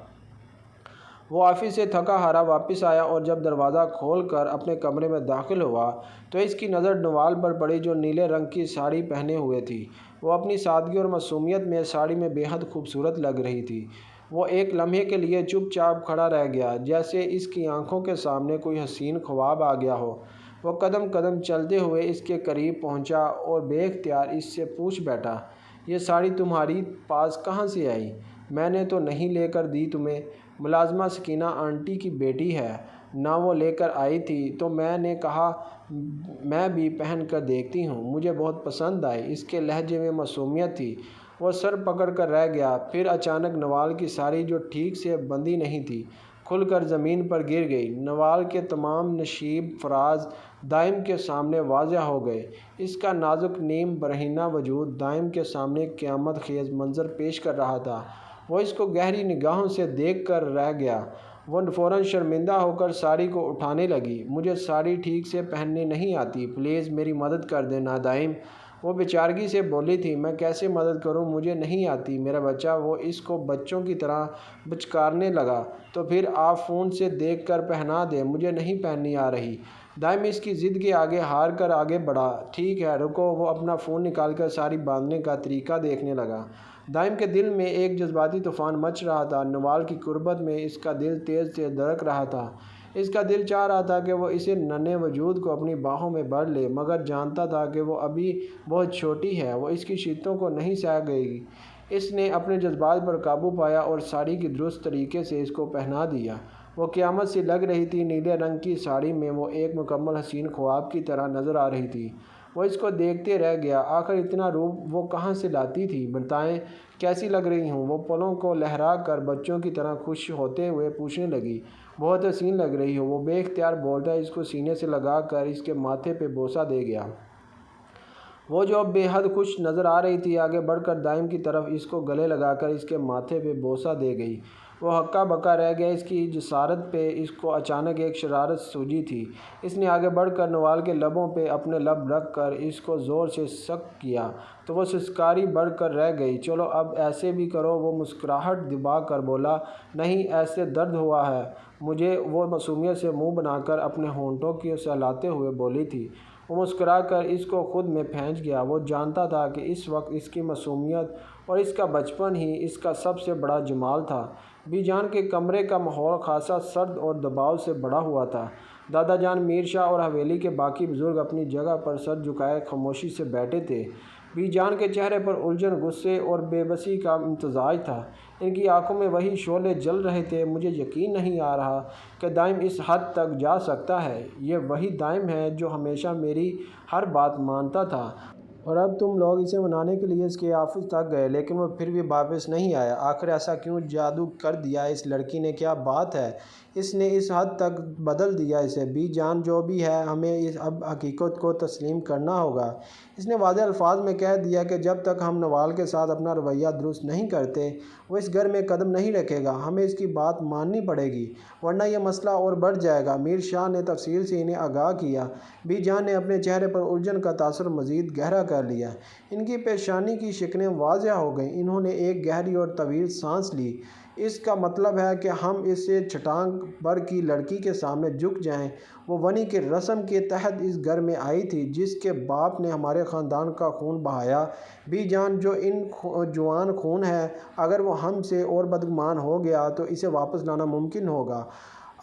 وہ آفس سے تھکا ہارا واپس آیا اور جب دروازہ کھول کر اپنے کمرے میں داخل ہوا تو اس کی نظر نوال پر پڑی جو نیلے رنگ کی ساڑی پہنے ہوئے تھی۔ وہ اپنی سادگی اور معصومیت میں ساڑی میں بے حد خوبصورت لگ رہی تھی۔ وہ ایک لمحے کے لیے چپ چاپ کھڑا رہ گیا، جیسے اس کی آنکھوں کے سامنے کوئی حسین خواب آ گیا ہو۔ وہ قدم قدم چلتے ہوئے اس کے قریب پہنچا اور بے اختیار اس سے پوچھ بیٹھا، یہ ساڑی تمہاری پاس کہاں سے آئی؟ میں نے تو نہیں لے کر دی تمہیں، ملازمہ سکینہ آنٹی کی بیٹی ہے نا، وہ لے کر آئی تھی تو میں نے کہا میں بھی پہن کر دیکھتی ہوں، مجھے بہت پسند آئی۔ اس کے لہجے میں معصومیت تھی۔ وہ سر پکڑ کر رہ گیا، پھر اچانک نوال کی ساڑی جو ٹھیک سے بندھی نہیں تھی کھل کر زمین پر گر گئی۔ نوال کے تمام نشیب فراز دائم کے سامنے واضح ہو گئے۔ اس کا نازک نیم برہنہ وجود دائم کے سامنے قیامت خیز منظر پیش کر رہا تھا۔ وہ اس کو گہری نگاہوں سے دیکھ کر رہ گیا۔ وہ فوراً شرمندہ ہو کر ساڑی کو اٹھانے لگی۔ مجھے ساڑی ٹھیک سے پہننے نہیں آتی، پلیز میری مدد کر دینا دائم، وہ بیچارگی سے بولی تھی۔ میں کیسے مدد کروں، مجھے نہیں آتی میرا بچہ، وہ اس کو بچوں کی طرح بچکارنے لگا۔ تو پھر آپ فون سے دیکھ کر پہنا دیں، مجھے نہیں پہننی آ رہی۔ دائم اس کی ضد کے آگے ہار کر آگے بڑھا۔ ٹھیک ہے رکو، وہ اپنا فون نکال کر ساڑی باندھنے کا طریقہ دیکھنے لگا۔ دائم کے دل میں ایک جذباتی طوفان مچ رہا تھا۔ نوال کی قربت میں اس کا دل تیز تیز دھڑک رہا تھا۔ اس کا دل چاہ رہا تھا کہ وہ اسے ننھے وجود کو اپنی باہوں میں بھر لے، مگر جانتا تھا کہ وہ ابھی بہت چھوٹی ہے، وہ اس کی شدتوں کو نہیں سہہ گئے گی۔ اس نے اپنے جذبات پر قابو پایا اور ساڑی کی درست طریقے سے اس کو پہنا دیا۔ وہ قیامت سی لگ رہی تھی۔ نیلے رنگ کی ساڑی میں وہ ایک مکمل حسین خواب کی طرح نظر آ رہی تھی۔ وہ اس کو دیکھتے رہ گیا۔ آخر اتنا روپ وہ کہاں سے لاتی تھی؟ بتائیں کیسی لگ رہی ہوں؟ وہ پلوں کو لہرا کر بچوں کی طرح خوش ہوتے ہوئے پوچھنے لگی۔ بہت حسین لگ رہی ہو، وہ بے اختیار بولتا اس کو سینے سے لگا کر اس کے ماتھے پہ بوسہ دے گیا۔ وہ جو اب بے حد خوش نظر آ رہی تھی آگے بڑھ کر دائم کی طرف اس کو گلے لگا کر اس کے ماتھے پہ بوسہ دے گئی۔ وہ ہکا بکا رہ گیا۔ اس کی جسارت پہ اس کو اچانک ایک شرارت سوجی تھی۔ اس نے آگے بڑھ کر نوال کے لبوں پہ اپنے لب رکھ کر اس کو زور سے سک کیا تو وہ سسکاری بڑھ کر رہ گئی۔ چلو اب ایسے بھی کرو، وہ مسکراہٹ دبا کر بولا۔ نہیں، ایسے درد ہوا ہے مجھے، وہ معصومیت سے منہ بنا کر اپنے ہونٹوں کو سہلاتے ہوئے بولی تھی۔ وہ مسکرا کر اس کو خود میں پھینچ گیا۔ وہ جانتا تھا کہ اس وقت اس کی معصومیت اور اس کا بچپن ہی اس کا سب سے بڑا جمال تھا۔ بی جان کے کمرے کا ماحول خاصا سرد اور دباؤ سے بھرا ہوا تھا۔ دادا جان، میر شاہ اور حویلی کے باقی بزرگ اپنی جگہ پر سر جھکائے خاموشی سے بیٹھے تھے۔ بی جان کے چہرے پر الجھن، غصے اور بے بسی کا امتزاج تھا۔ ان کی آنکھوں میں وہی شعلے جل رہے تھے۔ مجھے یقین نہیں آ رہا کہ دائم اس حد تک جا سکتا ہے۔ یہ وہی دائم ہے جو ہمیشہ میری ہر بات مانتا تھا، اور اب تم لوگ اسے منانے کے لیے اس کے آفس تک گئے لیکن وہ پھر بھی واپس نہیں آیا۔ آخر ایسا کیوں جادو کر دیا اس لڑکی نے؟ کیا بات ہے؟ اس نے اس حد تک بدل دیا اسے۔ بی جان، جو بھی ہے ہمیں اب حقیقت کو تسلیم کرنا ہوگا۔ اس نے واضح الفاظ میں کہہ دیا کہ جب تک ہم نوال کے ساتھ اپنا رویہ درست نہیں کرتے وہ اس گھر میں قدم نہیں رکھے گا۔ ہمیں اس کی بات ماننی پڑے گی ورنہ یہ مسئلہ اور بڑھ جائے گا۔ میر شاہ نے تفصیل سے انہیں آگاہ کیا۔ بی جان نے اپنے چہرے پر الجھن کا تاثر مزید گہرا کر لیا۔ ان کی پیشانی کی شکلیں واضح ہو گئیں۔ انہوں نے ایک گہری اور طویل سانس لی۔ اس کا مطلب ہے کہ ہم اس چٹان پر کی لڑکی کے سامنے جھک جائیں؟ وہ ونی کی رسم کے تحت اس گھر میں آئی تھی جس کے باپ نے ہمارے خاندان کا خون بہایا۔ بی جان، جو ان جوان خون ہے، اگر وہ ہم سے اور بدگمان ہو گیا تو اسے واپس لانا ممکن ہوگا۔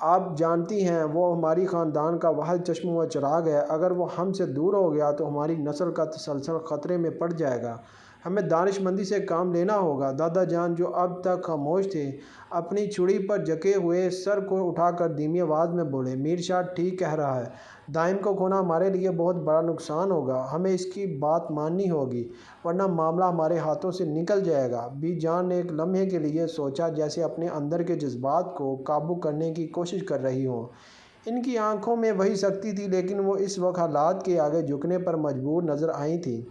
آپ جانتی ہیں وہ ہماری خاندان کا واحد چشمہ و چراغ ہے۔ اگر وہ ہم سے دور ہو گیا تو ہماری نسل کا تسلسل خطرے میں پڑ جائے گا۔ ہمیں دانش مندی سے کام لینا ہوگا۔ دادا جان، جو اب تک خاموش تھے، اپنی چھڑی پر جھکے ہوئے سر کو اٹھا کر دھیمی آواز میں بولے۔ میر شاہ ٹھیک کہہ رہا ہے۔ دائم کو کھونا ہمارے لیے بہت بڑا نقصان ہوگا۔ ہمیں اس کی بات ماننی ہوگی ورنہ معاملہ ہمارے ہاتھوں سے نکل جائے گا۔ بی جان نے ایک لمحے کے لیے سوچا، جیسے اپنے اندر کے جذبات کو قابو کرنے کی کوشش کر رہی ہوں۔ ان کی آنکھوں میں وہی سختی تھی لیکن وہ اس وقت حالات کے آگے جھکنے پر مجبور نظر آئی تھیں۔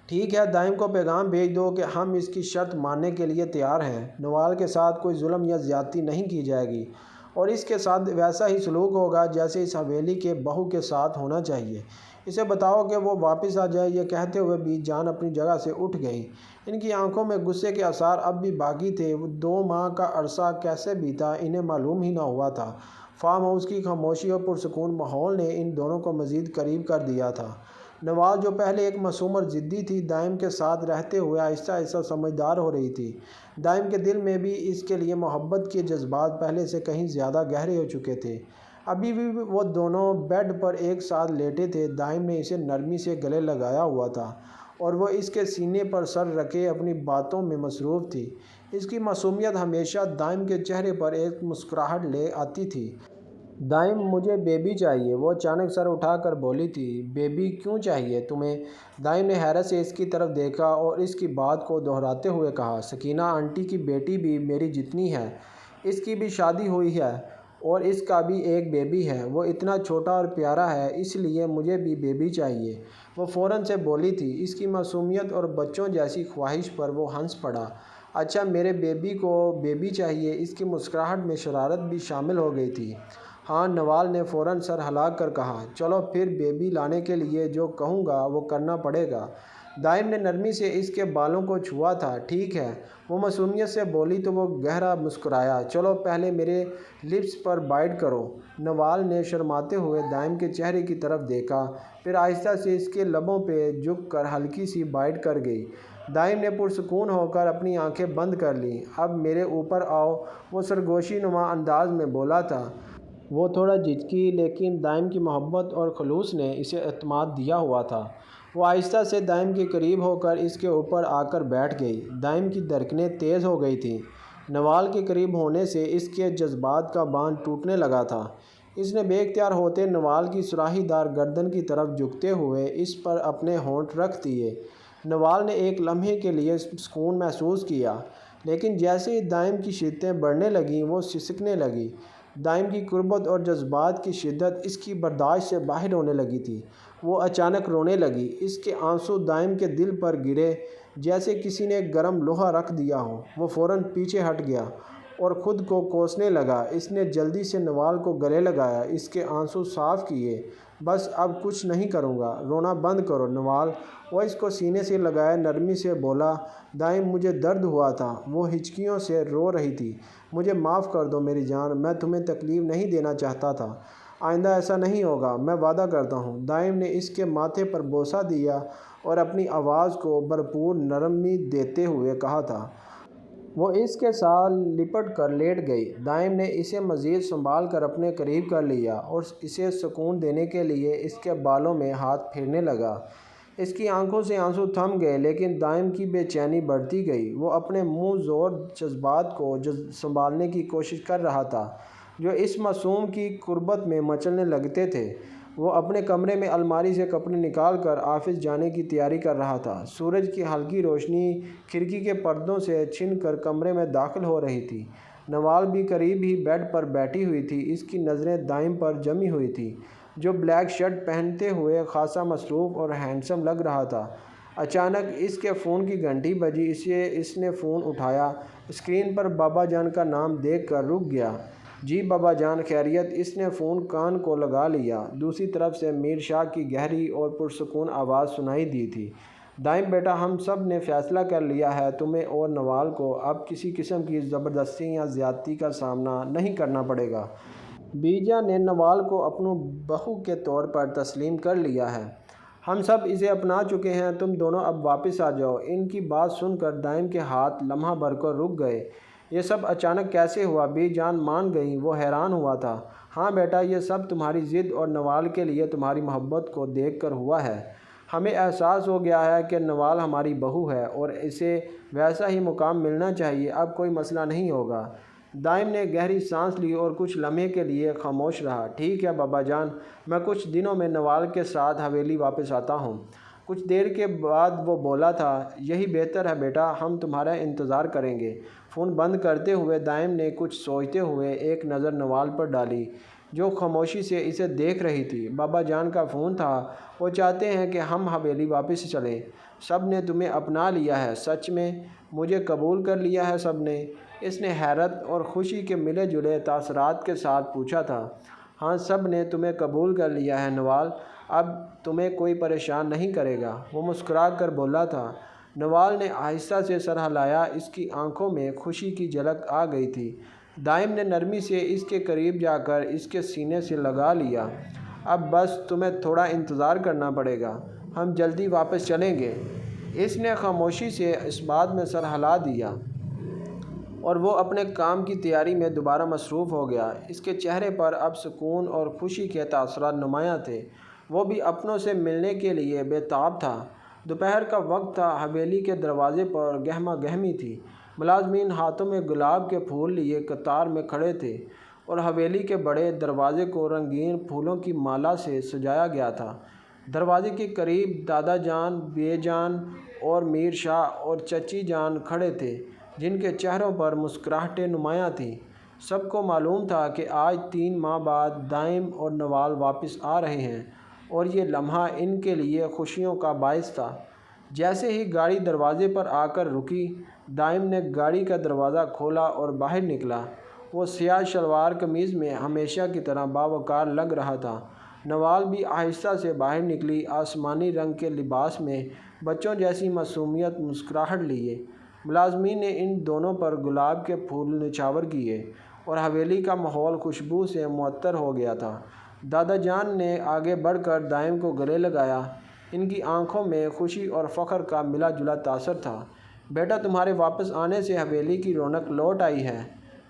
ٹھیک ہے، دائم کو پیغام بھیج دو کہ ہم اس کی شرط ماننے کے لیے تیار ہیں۔ نوال کے ساتھ کوئی ظلم یا زیادتی نہیں کی جائے گی اور اس کے ساتھ ویسا ہی سلوک ہوگا جیسے اس حویلی کے بہو کے ساتھ ہونا چاہیے۔ اسے بتاؤ کہ وہ واپس آ جائے۔ یہ کہتے ہوئے بی جان اپنی جگہ سے اٹھ گئی۔ ان کی آنکھوں میں غصے کے آثار اب بھی باقی تھے۔ 2 ماہ کا عرصہ کیسے بیتا انہیں معلوم ہی نہ ہوا تھا۔ فارم ہاؤس کی خاموشی اور پرسکون ماحول نے ان دونوں کو مزید قریب کر دیا تھا۔ نوال، جو پہلے ایک معصوم اور ضدی تھی، دائم کے ساتھ رہتے ہوئے آہستہ آہستہ سمجھدار ہو رہی تھی۔ دائم کے دل میں بھی اس کے لیے محبت کے جذبات پہلے سے کہیں زیادہ گہرے ہو چکے تھے۔ ابھی بھی وہ دونوں بیڈ پر ایک ساتھ لیٹے تھے۔ دائم نے اسے نرمی سے گلے لگایا ہوا تھا اور وہ اس کے سینے پر سر رکھے اپنی باتوں میں مصروف تھی۔ اس کی معصومیت ہمیشہ دائم کے چہرے پر ایک مسکراہٹ لے آتی تھی۔ دائم، مجھے بیبی چاہیے، وہ اچانک سر اٹھا کر بولی تھی۔ بیبی کیوں چاہیے تمہیں؟ دائم نے حیرت سے اس کی طرف دیکھا اور اس کی بات کو دہراتے ہوئے کہا۔ سکینہ آنٹی کی بیٹی بھی میری جتنی ہے، اس کی بھی شادی ہوئی ہے اور اس کا بھی ایک بیبی ہے۔ وہ اتنا چھوٹا اور پیارا ہے، اس لیے مجھے بھی بیبی چاہیے، وہ فوراً سے بولی تھی۔ اس کی معصومیت اور بچوں جیسی خواہش پر وہ ہنس پڑا۔ اچھا، میرے بیبی کو بیبی چاہیے؟ اس کی مسکراہٹ میں شرارت بھی شامل ہو گئی تھی۔ ہاں، نوال نے فوراً سر ہلا کر کہا۔ چلو پھر بیبی لانے کے لیے جو کہوں گا وہ کرنا پڑے گا۔ دائم نے نرمی سے اس کے بالوں کو چھوا تھا۔ ٹھیک ہے، وہ معصومیت سے بولی تو وہ گہرا مسکرایا۔ چلو پہلے میرے لپس پر بائٹ کرو۔ نوال نے شرماتے ہوئے دائم کے چہرے کی طرف دیکھا، پھر آہستہ سے اس کے لبوں پہ جھک کر ہلکی سی بائٹ کر گئی۔ دائم نے پرسکون ہو کر اپنی آنکھیں بند کر لیں۔ اب میرے اوپر آؤ، وہ سرگوشی نما انداز میں بولا تھا۔ وہ تھوڑا جھجکی لیکن دائم کی محبت اور خلوص نے اسے اعتماد دیا ہوا تھا۔ وہ آہستہ سے دائم کے قریب ہو کر اس کے اوپر آ کر بیٹھ گئی۔ دائم کی دھڑکنیں تیز ہو گئی تھیں۔ نوال کے قریب ہونے سے اس کے جذبات کا باندھ ٹوٹنے لگا تھا۔ اس نے بے اختیار ہوتے نوال کی سراہی دار گردن کی طرف جھکتے ہوئے اس پر اپنے ہونٹ رکھ دیے۔ نوال نے ایک لمحے کے لیے سکون محسوس کیا لیکن جیسے ہی دائم کی شدتیں بڑھنے لگیں وہ سسکنے لگی۔ دائم کی قربت اور جذبات کی شدت اس کی برداشت سے باہر ہونے لگی تھی۔ وہ اچانک رونے لگی۔ اس کے آنسو دائم کے دل پر گرے جیسے کسی نے گرم لوہا رکھ دیا ہو۔ وہ فوراً پیچھے ہٹ گیا اور خود کو کوسنے لگا۔ اس نے جلدی سے نوال کو گلے لگایا، اس کے آنسو صاف کیے۔ بس اب کچھ نہیں کروں گا، رونا بند کرو نوال۔ وہ اس کو سینے سے لگائے نرمی سے بولا، دائم مجھے درد ہوا تھا۔ وہ ہچکیوں سے رو رہی تھی۔ مجھے معاف کر دو میری جان، میں تمہیں تکلیف نہیں دینا چاہتا تھا۔ آئندہ ایسا نہیں ہوگا، میں وعدہ کرتا ہوں۔ دائم نے اس کے ماتھے پر بوسہ دیا اور اپنی آواز کو بھرپور نرمی دیتے ہوئے کہا تھا۔ وہ اس کے ساتھ لپٹ کر لیٹ گئی۔ دائم نے اسے مزید سنبھال کر اپنے قریب کر لیا اور اسے سکون دینے کے لیے اس کے بالوں میں ہاتھ پھیرنے لگا۔ اس کی آنکھوں سے آنسو تھم گئے لیکن دائم کی بے چینی بڑھتی گئی۔ وہ اپنے منہ زور جذبات کو سنبھالنے کی کوشش کر رہا تھا جو اس معصوم کی قربت میں مچلنے لگتے تھے۔ وہ اپنے کمرے میں الماری سے کپڑے نکال کر آفس جانے کی تیاری کر رہا تھا۔ سورج کی ہلکی روشنی کھڑکی کے پردوں سے چھن کر کمرے میں داخل ہو رہی تھی۔ نوال بھی قریب ہی بیڈ پر بیٹھی ہوئی تھی۔ اس کی نظریں دائم پر جمی ہوئی تھیں جو بلیک شرٹ پہنتے ہوئے خاصا مصروف اور ہینڈسم لگ رہا تھا۔ اچانک اس کے فون کی گھنٹی بجی۔ اس نے فون اٹھایا۔ اسکرین پر بابا جان کا نام دیکھ کر رک گیا۔ جی بابا جان، خیریت؟ اس نے فون کان کو لگا لیا۔ دوسری طرف سے میر شاہ کی گہری اور پرسکون آواز سنائی دی تھی، دائم بیٹا، ہم سب نے فیصلہ کر لیا ہے، تمہیں اور نوال کو اب کسی قسم کی زبردستی یا زیادتی کا سامنا نہیں کرنا پڑے گا۔ بی جان نے نوال کو اپنی بہو کے طور پر تسلیم کر لیا ہے۔ ہم سب اسے اپنا چکے ہیں، تم دونوں اب واپس آ جاؤ۔ ان کی بات سن کر دائم کے ہاتھ لمحہ بھر کر رک گئے۔ یہ سب اچانک کیسے ہوا؟ بی جان مان گئیں۔ وہ حیران ہوا تھا۔ ہاں بیٹا، یہ سب تمہاری ضد اور نوال کے لیے تمہاری محبت کو دیکھ کر ہوا ہے۔ ہمیں احساس ہو گیا ہے کہ نوال ہماری بہو ہے اور اسے ویسا ہی مقام ملنا چاہیے۔ اب کوئی مسئلہ نہیں ہوگا۔ دائم نے گہری سانس لی اور کچھ لمحے کے لیے خاموش رہا۔ ٹھیک ہے بابا جان، میں کچھ دنوں میں نوال کے ساتھ حویلی واپس آتا ہوں۔ کچھ دیر کے بعد وہ بولا تھا، یہی بہتر ہے بیٹا، ہم تمہارا انتظار کریں گے۔ فون بند کرتے ہوئے دائم نے کچھ سوچتے ہوئے ایک نظر نوال پر ڈالی جو خاموشی سے اسے دیکھ رہی تھی۔ بابا جان کا فون تھا، وہ چاہتے ہیں کہ ہم حویلی واپس چلیں۔ سب نے تمہیں اپنا لیا ہے؟ سچ میں؟ مجھے قبول کر لیا ہے سب نے؟ اس نے حیرت اور خوشی کے ملے جلے تاثرات کے ساتھ پوچھا تھا۔ ہاں، سب نے تمہیں قبول کر لیا ہے نوال، اب تمہیں کوئی پریشان نہیں کرے گا، وہ مسکرا کر بولا تھا۔ نوال نے آہستہ سے سر ہلایا، اس کی آنکھوں میں خوشی کی جھلک آ گئی تھی۔ دائم نے نرمی سے اس کے قریب جا کر اس کے سینے سے لگا لیا۔ اب بس تمہیں تھوڑا انتظار کرنا پڑے گا، ہم جلدی واپس چلیں گے۔ اس نے خاموشی سے اس بات میں سر ہلا دیا اور وہ اپنے کام کی تیاری میں دوبارہ مصروف ہو گیا۔ اس کے چہرے پر اب سکون اور خوشی کے تاثرات نمایاں تھے۔ وہ بھی اپنوں سے ملنے کے لیے بے تاب تھا۔ دوپہر کا وقت تھا۔ حویلی کے دروازے پر گہما گہمی تھی۔ ملازمین ہاتھوں میں گلاب کے پھول لیے قطار میں کھڑے تھے اور حویلی کے بڑے دروازے کو رنگین پھولوں کی مالا سے سجایا گیا تھا۔ دروازے کے قریب دادا جان، بی جان اور میر شاہ اور چچی جان کھڑے تھے جن کے چہروں پر مسکراہٹیں نمایاں تھیں۔ سب کو معلوم تھا کہ آج 3 ماہ بعد دائم اور نوال واپس آ رہے ہیں اور یہ لمحہ ان کے لیے خوشیوں کا باعث تھا۔ جیسے ہی گاڑی دروازے پر آ کر رکی، دائم نے گاڑی کا دروازہ کھولا اور باہر نکلا۔ وہ سیاہ شلوار قمیض میں ہمیشہ کی طرح باوقار لگ رہا تھا۔ نوال بھی آہستہ سے باہر نکلی، آسمانی رنگ کے لباس میں بچوں جیسی معصومیت مسکراہٹ لیے۔ ملازمین نے ان دونوں پر گلاب کے پھول نچھاور کیے اور حویلی کا ماحول خوشبو سے معطر ہو گیا تھا۔ دادا جان نے آگے بڑھ کر دائم کو گلے لگایا۔ ان کی آنکھوں میں خوشی اور فخر کا ملا جلا تاثر تھا۔ بیٹا، تمہارے واپس آنے سے حویلی کی رونق لوٹ آئی ہے،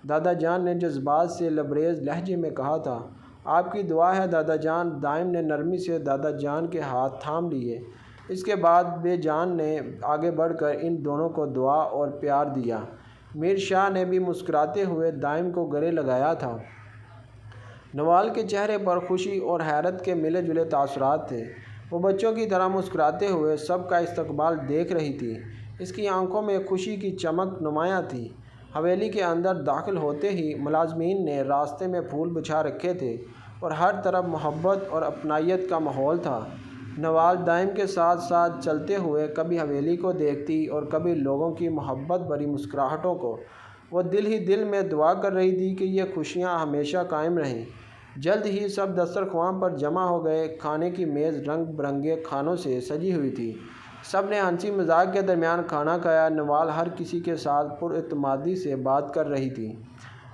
دادا جان نے جذبات سے لبریز لہجے میں کہا تھا۔ آپ کی دعا ہے دادا جان، دائم نے نرمی سے دادا جان کے ہاتھ تھام لیے۔ اس کے بعد بے جان نے آگے بڑھ کر ان دونوں کو دعا اور پیار دیا۔ میر شاہ نے بھی مسکراتے ہوئے دائم کو گلے لگایا تھا۔ نوال کے چہرے پر خوشی اور حیرت کے ملے جلے تاثرات تھے۔ وہ بچوں کی طرح مسکراتے ہوئے سب کا استقبال دیکھ رہی تھی۔ اس کی آنکھوں میں خوشی کی چمک نمایاں تھی۔ حویلی کے اندر داخل ہوتے ہی ملازمین نے راستے میں پھول بچھا رکھے تھے اور ہر طرف محبت اور اپنائیت کا ماحول تھا۔ نوال دائم کے ساتھ ساتھ چلتے ہوئے کبھی حویلی کو دیکھتی اور کبھی لوگوں کی محبت بھری مسکراہٹوں کو۔ وہ دل ہی دل میں دعا کر رہی تھی کہ یہ خوشیاں ہمیشہ قائم رہیں۔ جلد ہی سب دسترخوان پر جمع ہو گئے۔ کھانے کی میز رنگ برنگے کھانوں سے سجی ہوئی تھی۔ سب نے ہنسی مذاق کے درمیان کھانا کھایا۔ نوال ہر کسی کے ساتھ پر اعتمادی سے بات کر رہی تھی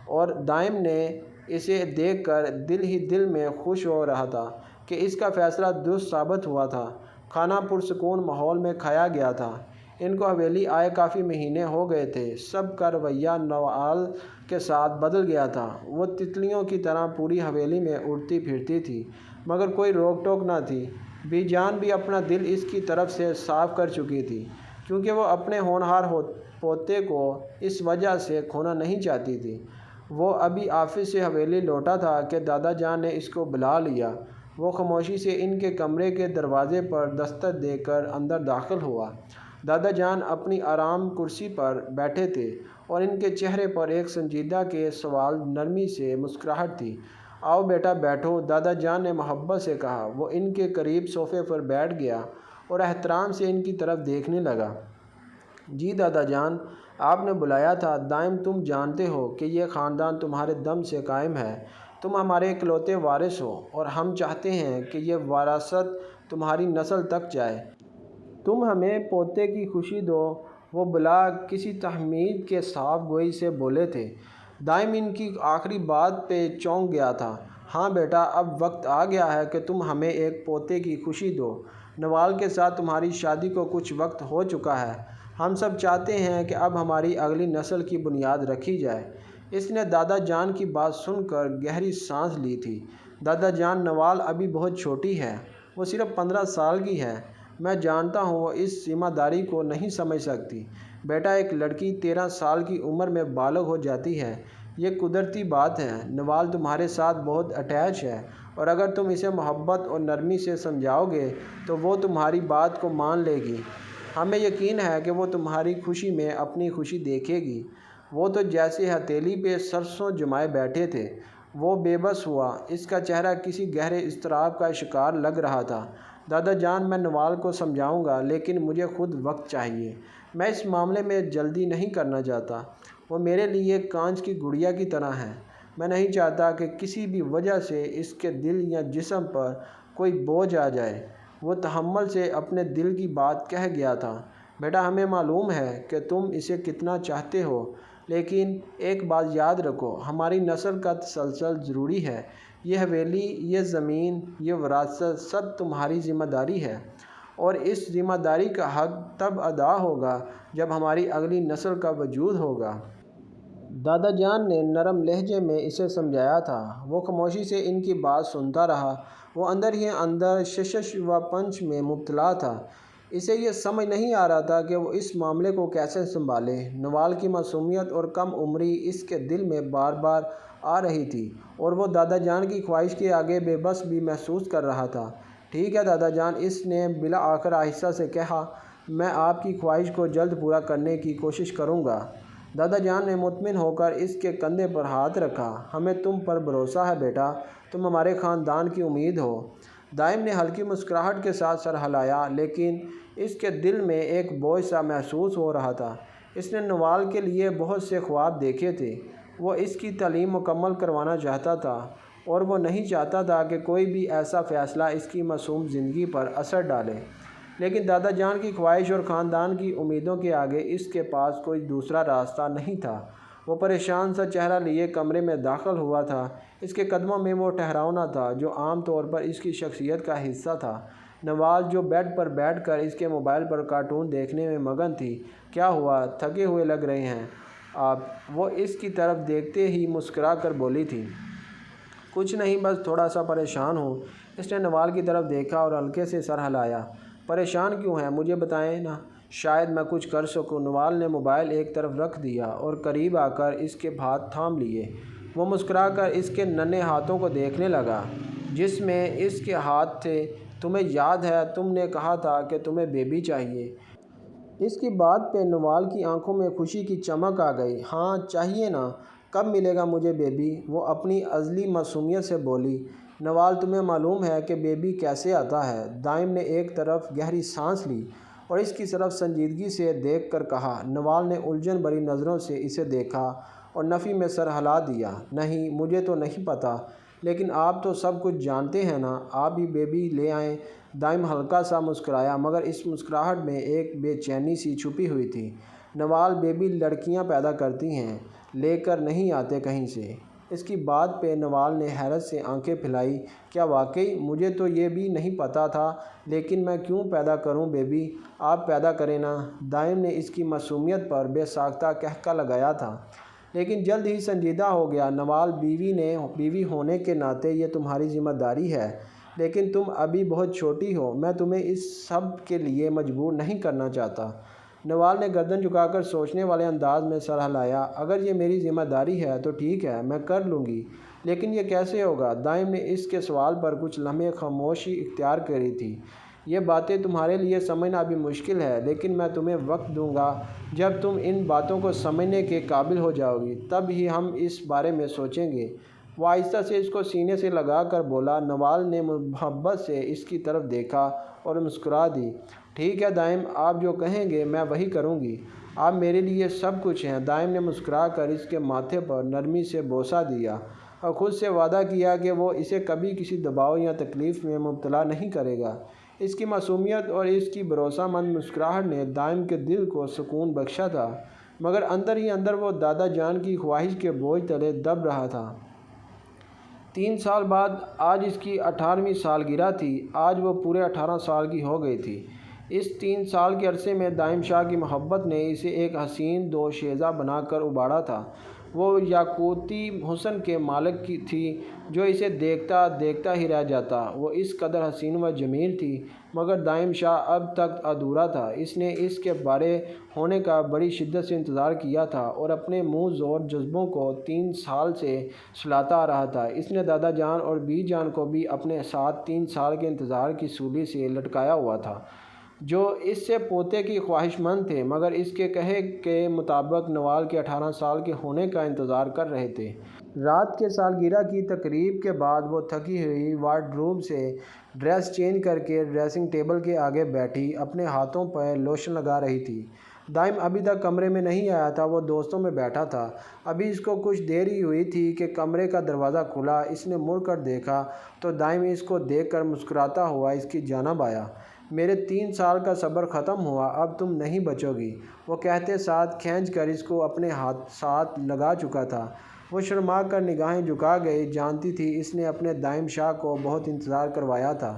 اور دائم نے اسے دیکھ کر دل ہی دل میں خوش ہو رہا تھا کہ اس کا فیصلہ درست ثابت ہوا تھا۔ کھانا پرسکون ماحول میں کھایا گیا تھا۔ ان کو حویلی آئے کافی مہینے ہو گئے تھے۔ سب کا رویہ نوال کے ساتھ بدل گیا تھا۔ وہ تتلیوں کی طرح پوری حویلی میں اڑتی پھرتی تھی مگر کوئی روک ٹوک نہ تھی۔ بی جان بھی اپنا دل اس کی طرف سے صاف کر چکی تھی کیونکہ وہ اپنے ہونہار پوتے کو اس وجہ سے کھونا نہیں چاہتی تھی۔ وہ ابھی آفس سے حویلی لوٹا تھا کہ دادا جان نے اس کو بلا لیا۔ وہ خاموشی سے ان کے کمرے کے دروازے پر دستک دے کر اندر داخل ہوا۔ دادا جان اپنی آرام کرسی پر بیٹھے تھے اور ان کے چہرے پر ایک سنجیدہ کے سوال نرمی سے مسکراہٹ تھی۔ آؤ بیٹا بیٹھو، دادا جان نے محبت سے کہا۔ وہ ان کے قریب صوفے پر بیٹھ گیا اور احترام سے ان کی طرف دیکھنے لگا۔ جی دادا جان، آپ نے بلایا تھا۔ دائم تم جانتے ہو کہ یہ خاندان تمہارے دم سے قائم ہے۔ تم ہمارے اکلوتے وارث ہو اور ہم چاہتے ہیں کہ یہ وراثت تمہاری نسل تک جائے۔ تم ہمیں پوتے کی خوشی دو۔ وہ بلا کسی تحمید کے صاف گوئی سے بولے تھے۔ دائم ان کی آخری بات پہ چونک گیا تھا۔ ہاں بیٹا، اب وقت آ گیا ہے کہ تم ہمیں ایک پوتے کی خوشی دو۔ نوال کے ساتھ تمہاری شادی کو کچھ وقت ہو چکا ہے۔ ہم سب چاہتے ہیں کہ اب ہماری اگلی نسل کی بنیاد رکھی جائے۔ اس نے دادا جان کی بات سن کر گہری سانس لی تھی۔ دادا جان، نوال ابھی بہت چھوٹی ہے۔ وہ صرف 15 سال کی ہے۔ میں جانتا ہوں وہ اس ذمہ داری کو نہیں سمجھ سکتی۔ بیٹا، ایک لڑکی 13 سال کی عمر میں بالغ ہو جاتی ہے۔ یہ قدرتی بات ہے۔ نوال تمہارے ساتھ بہت اٹیچ ہے اور اگر تم اسے محبت اور نرمی سے سمجھاؤ گے تو وہ تمہاری بات کو مان لے گی۔ ہمیں یقین ہے کہ وہ تمہاری خوشی میں اپنی خوشی دیکھے گی۔ وہ تو جیسے ہتھیلی پہ سرسوں جمائے بیٹھے تھے۔ وہ بے بس ہوا۔ اس کا چہرہ کسی گہرے اضطراب کا شکار لگ رہا تھا۔ دادا جان، میں نوال کو سمجھاؤں گا لیکن مجھے خود وقت چاہیے۔ میں اس معاملے میں جلدی نہیں کرنا چاہتا۔ وہ میرے لیے کانچ کی گڑیا کی طرح ہے۔ میں نہیں چاہتا کہ کسی بھی وجہ سے اس کے دل یا جسم پر کوئی بوجھ آ جائے۔ وہ تحمل سے اپنے دل کی بات کہہ گیا تھا۔ بیٹا، ہمیں معلوم ہے کہ تم اسے کتنا چاہتے ہو لیکن ایک بات یاد رکھو، ہماری نسل کا تسلسل ضروری ہے۔ یہ حویلی، یہ زمین، یہ وراثت سب تمہاری ذمہ داری ہے اور اس ذمہ داری کا حق تب ادا ہوگا جب ہماری اگلی نسل کا وجود ہوگا۔ دادا جان نے نرم لہجے میں اسے سمجھایا تھا۔ وہ خاموشی سے ان کی بات سنتا رہا۔ وہ اندر ہی اندر ششش و پنچ میں مبتلا تھا۔ اسے یہ سمجھ نہیں آ رہا تھا کہ وہ اس معاملے کو کیسے سنبھالے۔ نوال کی معصومیت اور کم عمری اس کے دل میں بار بار آ رہی تھی اور وہ دادا جان کی خواہش کے آگے بے بس بھی محسوس کر رہا تھا۔ ٹھیک ہے دادا جان، اس نے بالآخر آہستہ سے کہا، میں آپ کی خواہش کو جلد پورا کرنے کی کوشش کروں گا۔ دادا جان نے مطمئن ہو کر اس کے کندھے پر ہاتھ رکھا۔ ہمیں تم پر بھروسہ ہے بیٹا، تم ہمارے خاندان کی امید ہو۔ دائم نے ہلکی مسکراہٹ کے ساتھ سر ہلایا لیکن اس کے دل میں ایک بوجھ سا محسوس ہو رہا تھا۔ اس نے نوال کے لیے بہت سے خواب دیکھے تھے۔ وہ اس کی تعلیم مکمل کروانا چاہتا تھا اور وہ نہیں چاہتا تھا کہ کوئی بھی ایسا فیصلہ اس کی معصوم زندگی پر اثر ڈالے۔ لیکن دادا جان کی خواہش اور خاندان کی امیدوں کے آگے اس کے پاس کوئی دوسرا راستہ نہیں تھا۔ وہ پریشان سا چہرہ لیے کمرے میں داخل ہوا تھا۔ اس کے قدموں میں وہ ٹھہراؤ تھا جو عام طور پر اس کی شخصیت کا حصہ تھا۔ نوال جو بیڈ پر بیٹھ کر اس کے موبائل پر کارٹون دیکھنے میں مگن تھی۔ کیا ہوا؟ تھکے ہوئے لگ رہے ہیں آپ، وہ اس کی طرف دیکھتے ہی مسکرا کر بولی تھی۔ کچھ نہیں، بس تھوڑا سا پریشان ہوں۔ اس نے نوال کی طرف دیکھا اور ہلکے سے سر ہلایا۔ پریشان کیوں ہیں؟ مجھے بتائیں نا، شاید میں کچھ کر سکوں۔ نوال نے موبائل ایک طرف رکھ دیا اور قریب آ کر اس کے ہاتھ تھام لیے۔ وہ مسکرا کر اس کے ننھے ہاتھوں کو دیکھنے لگا جس میں اس کے ہاتھ تھے۔ تمہیں یاد ہے تم نے کہا تھا کہ تمہیں بیبی چاہیے؟ اس کی بات پہ نوال کی آنکھوں میں خوشی کی چمک آ گئی۔ ہاں چاہیے نا، کب ملے گا مجھے بیبی؟ وہ اپنی ازلی معصومیت سے بولی۔ نوال تمہیں معلوم ہے کہ بیبی کیسے آتا ہے؟ دائم نے ایک طرف گہری سانس لی اور اس کی طرف سنجیدگی سے دیکھ کر کہا۔ نوال نے الجھن بھری نظروں سے اسے دیکھا اور نفی میں سر ہلا دیا۔ نہیں، مجھے تو نہیں پتہ، لیکن آپ تو سب کچھ جانتے ہیں نا، آپ ہی بیبی لے آئیں۔ دائم ہلکا سا مسکرایا، مگر اس مسکراہٹ میں ایک بے چینی سی چھپی ہوئی تھی۔ نوال، بیبی لڑکیاں پیدا کرتی ہیں، لے کر نہیں آتے کہیں سے۔ اس کی بات پہ نوال نے حیرت سے آنکھیں پھیلائی۔ کیا واقعی؟ مجھے تو یہ بھی نہیں پتہ تھا، لیکن میں کیوں پیدا کروں بیبی؟ آپ پیدا کریں نا۔ دائم نے اس کی معصومیت پر بے ساختہ قہقہ لگایا تھا، لیکن جلد ہی سنجیدہ ہو گیا۔ نوال، بیوی ہونے کے ناطے یہ تمہاری ذمہ داری ہے، لیکن تم ابھی بہت چھوٹی ہو، میں تمہیں اس سب کے لیے مجبور نہیں کرنا چاہتا۔ نوال نے گردن جھکا کر سوچنے والے انداز میں سر ہلایا۔ اگر یہ میری ذمہ داری ہے تو ٹھیک ہے، میں کر لوں گی، لیکن یہ کیسے ہوگا؟ دائم نے اس کے سوال پر کچھ لمحے خاموشی اختیار کری تھی۔ یہ باتیں تمہارے لیے سمجھنا ابھی مشکل ہے، لیکن میں تمہیں وقت دوں گا۔ جب تم ان باتوں کو سمجھنے کے قابل ہو جاؤ گی، تب ہی ہم اس بارے میں سوچیں گے۔ وہ آہستہ سے اس کو سینے سے لگا کر بولا۔ نوال نے محبت سے اس کی طرف دیکھا اور مسکرا دی۔ ٹھیک ہے دائم، آپ جو کہیں گے میں وہی کروں گی، آپ میرے لیے سب کچھ ہیں۔ دائم نے مسکرا کر اس کے ماتھے پر نرمی سے بوسہ دیا اور خود سے وعدہ کیا کہ وہ اسے کبھی کسی دباؤ یا تکلیف میں مبتلا نہیں کرے گا۔ اس کی معصومیت اور اس کی بھروسہ مند مسکراہٹ نے دائم کے دل کو سکون بخشا تھا، مگر اندر ہی اندر وہ دادا جان کی خواہش کے بوجھ تلے دب رہا تھا۔ 3 سال بعد آج اس کی 18ویں سالگرہ تھی۔ آج وہ پورے 18 سال کی ہو گئی تھی۔ اس 3 سال کے عرصے میں دائم شاہ کی محبت نے اسے ایک حسین دوشیزہ بنا کر ابھارا تھا۔ وہ یاقوتی حسن کے مالک تھی جو اسے دیکھتا دیکھتا ہی رہ جاتا۔ وہ اس قدر حسین و جمیل تھی، مگر دائم شاہ اب تک ادھورا تھا۔ اس نے اس کے بڑے ہونے کا بڑی شدت سے انتظار کیا تھا اور اپنے منہ زور جذبوں کو 3 سال سے سلاتا آ رہا تھا۔ اس نے دادا جان اور بی جان کو بھی اپنے ساتھ 3 سال کے انتظار کی سولی سے لٹکایا ہوا تھا، جو اس سے پوتے کی خواہش مند تھے، مگر اس کے کہے کے مطابق نوال کے 18 سال کے ہونے کا انتظار کر رہے تھے۔ رات کے سالگرہ کی تقریب کے بعد وہ تھکی ہوئی وارڈروب سے ڈریس چینج کر کے ڈریسنگ ٹیبل کے آگے بیٹھی اپنے ہاتھوں پہ لوشن لگا رہی تھی۔ دائم ابھی تک کمرے میں نہیں آیا تھا، وہ دوستوں میں بیٹھا تھا۔ ابھی اس کو کچھ دیر ہی ہوئی تھی کہ کمرے کا دروازہ کھلا۔ اس نے مڑ کر دیکھا تو دائم اس کو دیکھ کر مسکراتا ہوا اس کی جانب آیا۔ میرے 3 سال کا صبر ختم ہوا، اب تم نہیں بچو گی، وہ کہتے ساتھ کھینچ کر اس کو اپنے ساتھ لگا چکا تھا۔ وہ شرما کر نگاہیں جھکا گئی، جانتی تھی اس نے اپنے دائم شاہ کو بہت انتظار کروایا تھا۔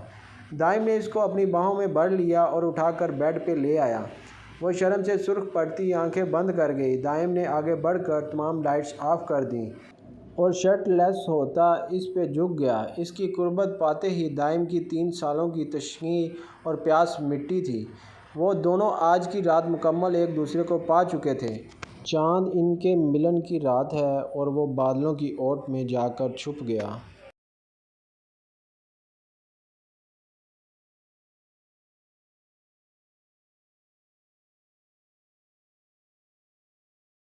دائم نے اس کو اپنی باہوں میں بھر لیا اور اٹھا کر بیڈ پہ لے آیا۔ وہ شرم سے سرخ پڑتی آنکھیں بند کر گئی۔ دائم نے آگے بڑھ کر تمام لائٹس آف کر دیں اور شرٹ لیس ہوتا اس پہ جھک گیا۔ اس کی قربت پاتے ہی دائم کی 3 سالوں کی تشنیع اور پیاس مٹی تھی۔ وہ دونوں آج کی رات مکمل ایک دوسرے کو پا چکے تھے۔ چاند ان کے ملن کی رات ہے اور وہ بادلوں کی اوٹ میں جا کر چھپ گیا۔